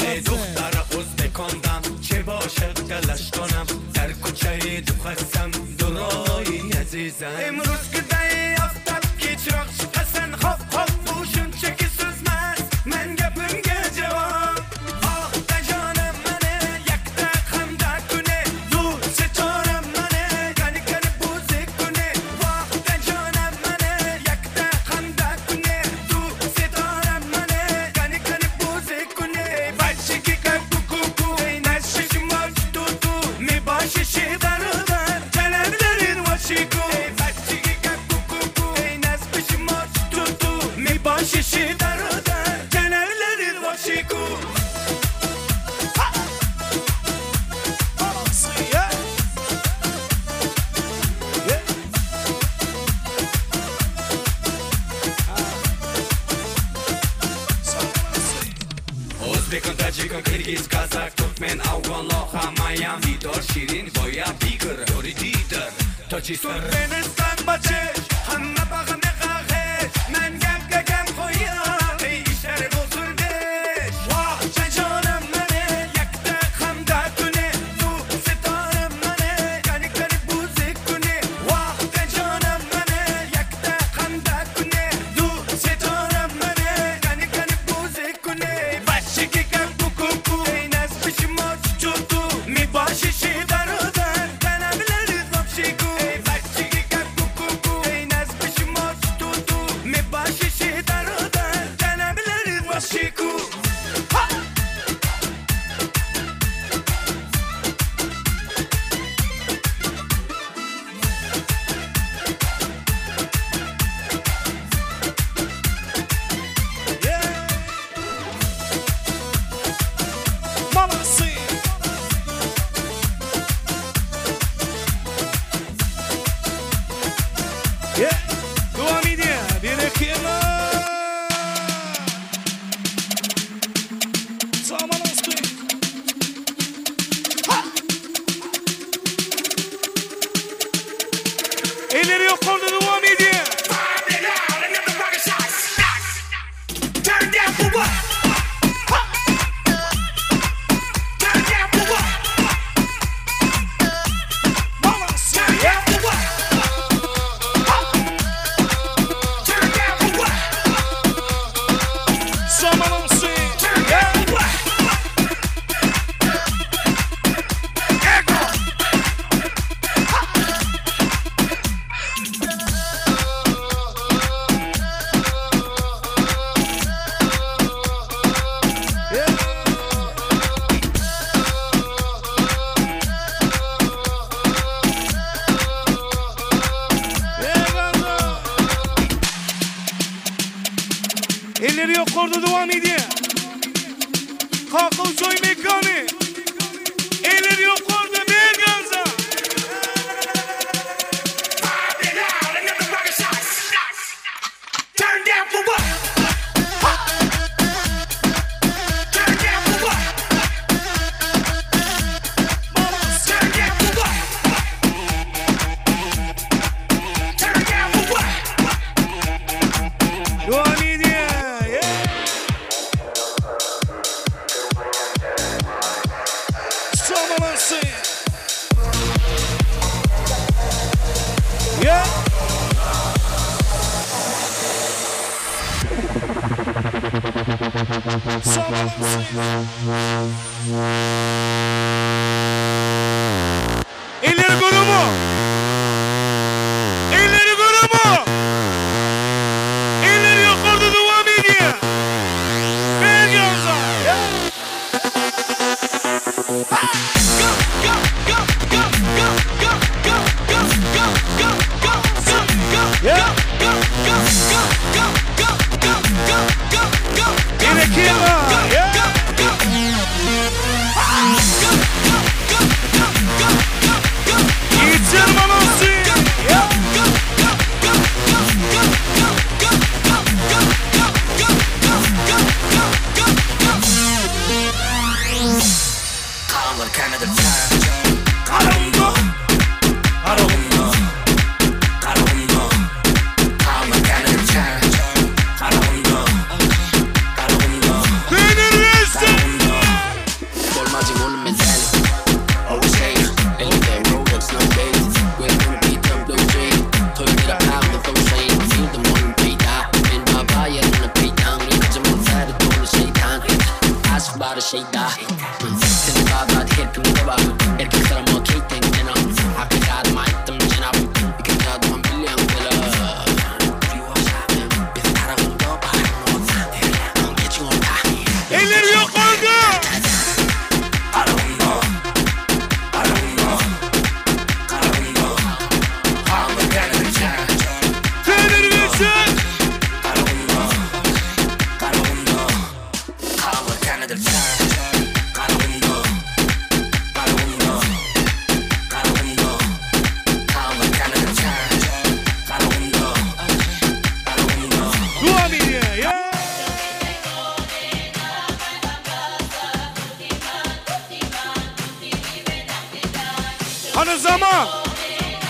ای دختر ازبکانم چه باشد تلاش کنم در کوچه تو خستم دورایی عزیزم امروز که دای افتاد که چراغ شکستن خواب خواب بوشون چکی سوزمز من گپimge cevap ah da canım mene yakta hamda güne du setaram mene kani kani bu zekune vah da canım mene yakta hamda güne du setaram mene kani kani bu zekune başe ki kan kuku ey nasıl maç tutu mi başe şedarudar tanavlerin vaşiku başe ki kan kuku ey nasıl maç tutu mi başe şedarudar tanavlerin vaşiku. Özbekon, Tacikon, Kirgiz, Kazak, Türkmen, Afgan, Loha, Mayam, Vidor, Şirin, Goya, Bigır, Yorididir, Tacikistan, Türkmenistan, Baçeş, Hanna bağım ne kahir, men gem koyar, ey işler bozul beş. Vah, canım mene, yakta hamda güne, du setaram mene, kani kani bu zekune. Vah, canım mene, yakta hamda güne, du setaram mene, kani kani bu zekune. Başe ki kan kuku, ey nas pişmoç tutu, mi başe şedarudar, tanavleri vapşiku. Başe ki kan kuku, ey nas pişmoç tutu, mi başe şedarudar, tanavleri vapşiku. Devam ediyor. Bir ekema. Zaman astı. Elleri yok orada devam ediyor. Turn down for what? Turn down for what? Mama, turn down for what? Turn down for what? Someone say, turn down for what? Echo. Elleri yok orada devam ediyor. Kalkın soy mekanı. Elleri yok orada bir ganza. Turn down for what? manası. Yeah. Elleri grubu. Elleri grubu. Elleri yukarıda devam ediyor. Ver gözler. Hani zaman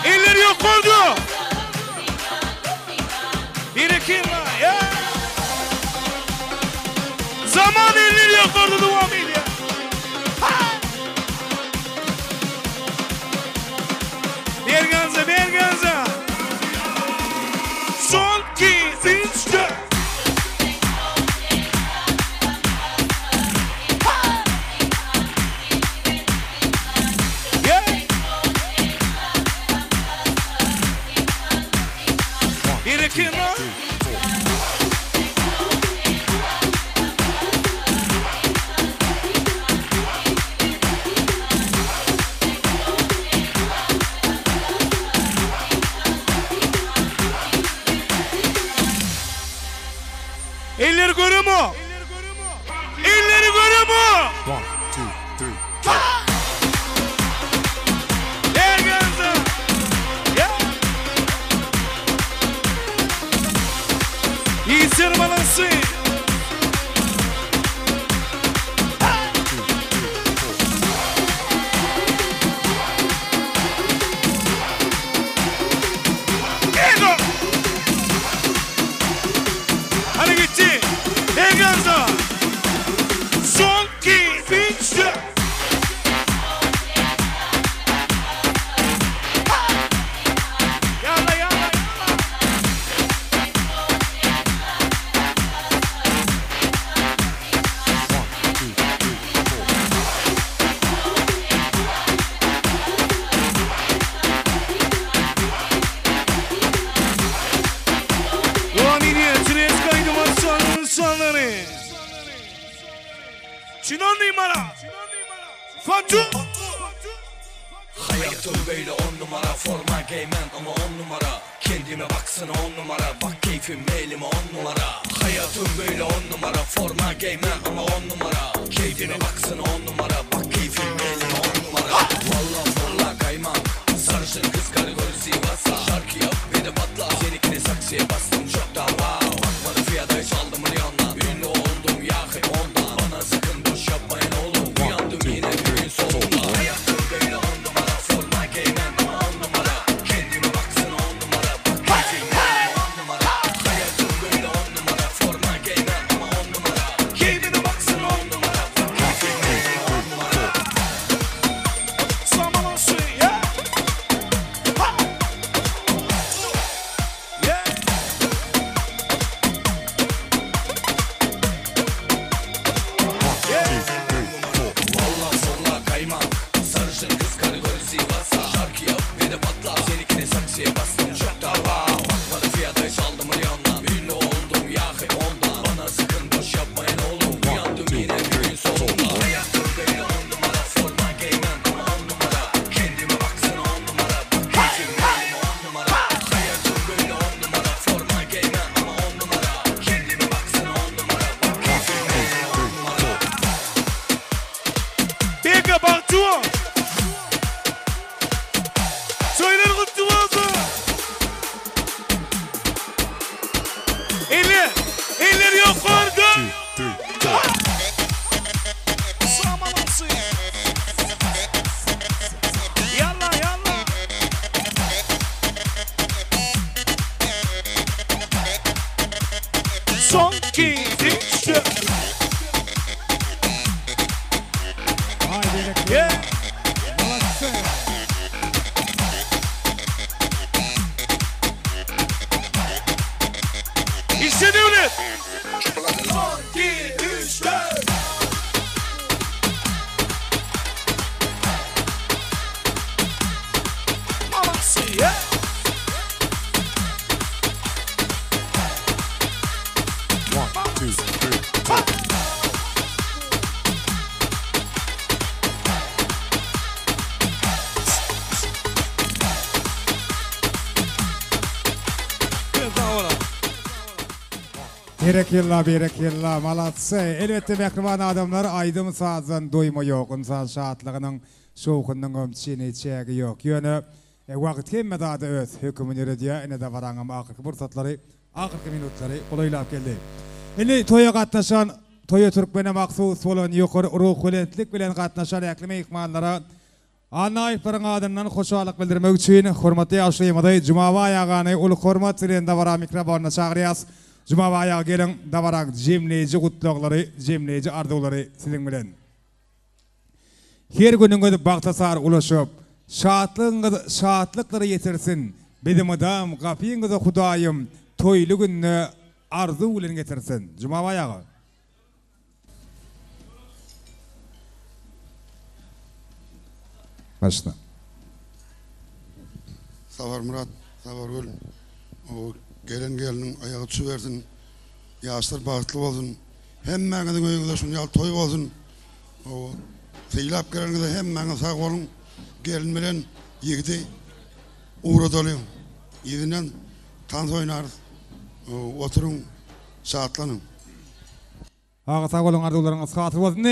elleri yok oldu. Bir iki ya. Zaman elleri yok oldu devam ediyor. Berganza, Berganza. Son 2, 3, 4. Elleri görüyor mu? Elleri görüyor mu? 1, 2, 3, 4. Berganza. İyi sırmalasın. Ego. Hadi gitti. Berganza. Son 2, 3, 4. Yalla yalla. Devam ediyor. Tres kaydı maçlarının sonları. Çınar numara. Fatih. Hayatım böyle 10 numara, forma giymem ama 10 numara. Kendime baksana 10 numara, bak keyfim elime 10 numara. Hayatım böyle 10 numara, forma giymem ama 10 numara. Keyfime baksana 10 numara, bak keyfim elime 10 numara. Valla valla kaymak, sarışın kız kategori Sivas'a. Şarkı yap ve de patla, seninkini saksıya bastım çoktan wow. Bakmadı fiyata hiç aldım yandan, ünlü oldum ya hep ondan. Bana sakın boş yapmayın oğlum, uyandım yine bir gün sonunda. Hayatım böyle 10 numara, forma giymem ama 10 numara. Kendime baksana 10 numara, bak keyfim elime 10 numara. Hayatım böyle 10 numara, forma giymem ama 10 numara. Kendime baksana 10 numara, bak keyfim elime 10 numara. Yeah. One, two, three, four. Berekilla, malatsa. Elbette mehriban adamlar aydym sazdan doyma yok. İnsan şahatlığının soğukundan ömçini çägi yok. Yönü wagt kemme da öz hükümünü rediya ene de varangam ahırkı bursatları, ahırkı minutları olaylap geldi. Ene toya gatnaşan, toya Türkmene maksus bolan ýokary ruhulentlik bilen gatnaşan äklime ihmallara Anaypların adından hoşalyk bildirmek üçin hormatly ýaşaýmady Jumawa ýagany ul hormat bilen dawara mikrofonuna çagyrýas. Jumawa ýagy geliň dawarak jemleji gutlaklary, jemleji ardulary siziň bilen. Her günüňiz bagtasar ulaşyp, şahatlykları ýetirsin. Bizim adam gapyňyza Hudaýym toýly günni arzu bilen getirsin. Jumawa ýagy. Başla. Savar Murat, Savar Gül. O gelinin ayağı çüversin. Yaşlar bağıtlı olsun. Hemmeňiziň öýüňizde şunu ýal toý bolsun. O seýlap gelenigde hemmeňiz sag bolun. Gelin bilen ýigidi uğradalım. Ýiginden tans oýnarys. Oturun, şahatlanın. Ağa sag bolun ardularyňyz hatır bolsun.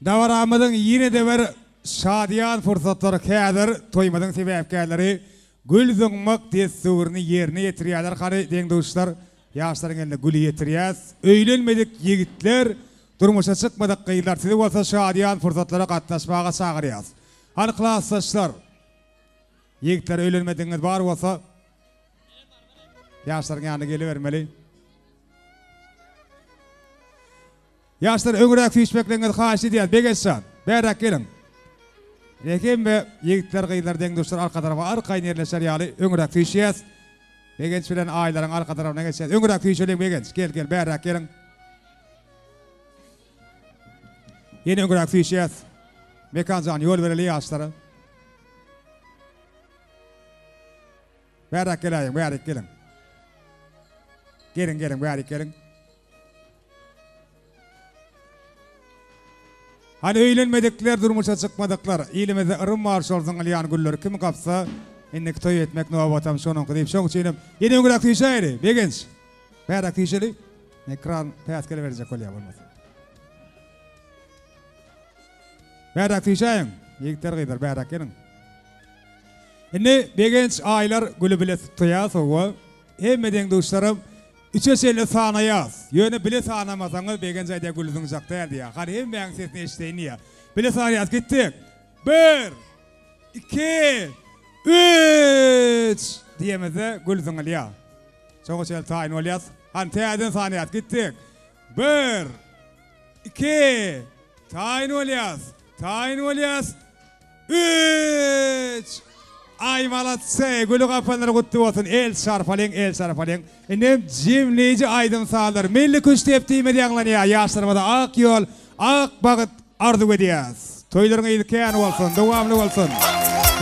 Dawaramyzyň ýene de bir şadiyan fırsatları kädir toýmadyň sebäpkärleri gülzüňmek desturny ýerine ýetirýärler. Hany deňdoşlar ýaşlaryň eline gül ýetirýäs. Öýlenmedik ýigitler, durmuşa çykmadyk gyýlar. Sizi bolsa şadiyan fırsatlara gatnaşmaga çagyrýas. Hany klassdaşlar, ýigitler öýlenmediňiz bar bolsa ýaşlaryň ýanyna gelibermeli. Ýaşlar öňürek süýçmekleňiz haýy edýär. Begeşan, bärak gelin. Lekin be ýigitler gyýlar deňdoşlar arka tarafa arkaýyn ýerleşer ýaly öňürek süýçýäs. Begenç bilen aýlaryň arka tarafasyna geçýär. Öňürek süýçelim begenç. Gel bärak gelin. Ýene öňürek süýçýäs. Mekanjan ýol bereli ýaşlara. Bärak gelin, bärak gelin. Gelin, bärak gelin. Hani öýlenmedikler durmuşa çykmadyklar. Ilimizde ırım marş bolsaň alýan güller kim gapsa innek toý etmek nowatam şonuň gydyp şoň üçin ýene öňürek süýşäýdi. Begenç. Bärak süýşeli. Ekran päs gele berjek bolýar bolmasa. Bärak süýşäýin. Ýigitler gyýdar bärak gelin. Indi begenç aýlar güli bile tutýas owa. Hemme dostlarym üçeşeli sanaýas. Ýöne bile sanamasaňyz begen jaýda gülüňiz jakda ýa. Hany hem beň sesini eşdeýin. Bile sanaýas gitdik. 1 2 3 diýemeze gülüň alýa. Çoğuşel taýyn bolýas. Han täden sanaýas gitdik. 1 2 taýyn bolýas. 3 Ay malatsa, gülü kapanları kutlu olsun. El şarfaling. Enem jemleji aydın sağlar. Milli güç teptiğime diýanlanýar. Ýaşlarymyza ak ýol, ak bagyt arzu edýäs. Toýlaryň ýylkän bolsun, dowamly bolsun.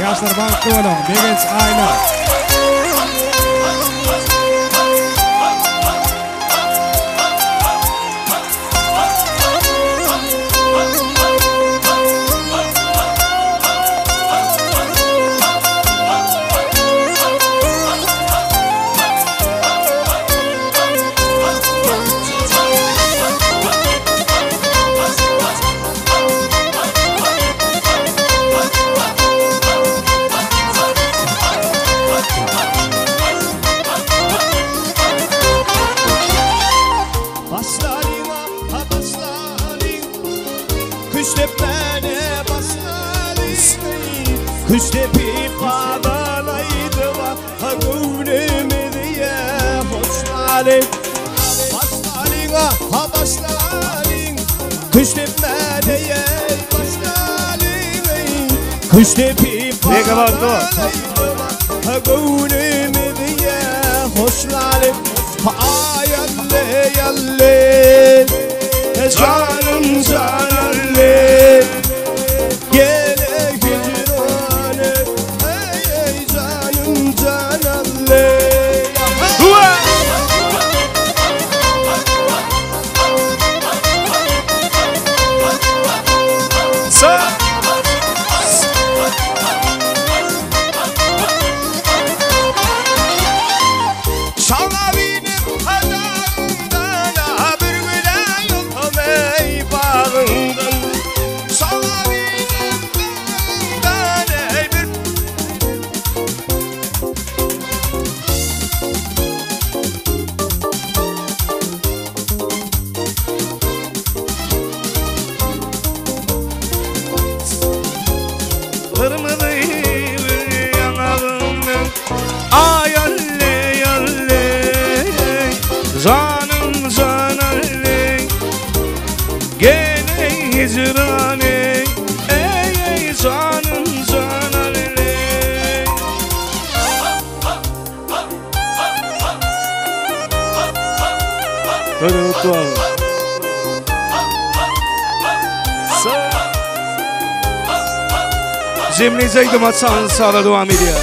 Ýaşlar bagtly bolun. Begenç aýlar. Küstepip bağdalaydı ha gönlümü diye hoşlalim. Başlarına ha başlalim. Küstepme diye başlalim. Küstepip bağdalaydı ha gönlümü diye hoşlalim. Ha yalle canım canarlı. Gele hicranı ey canım baktı ol. Cemli Zeydim atsanız sağla devam ediyor.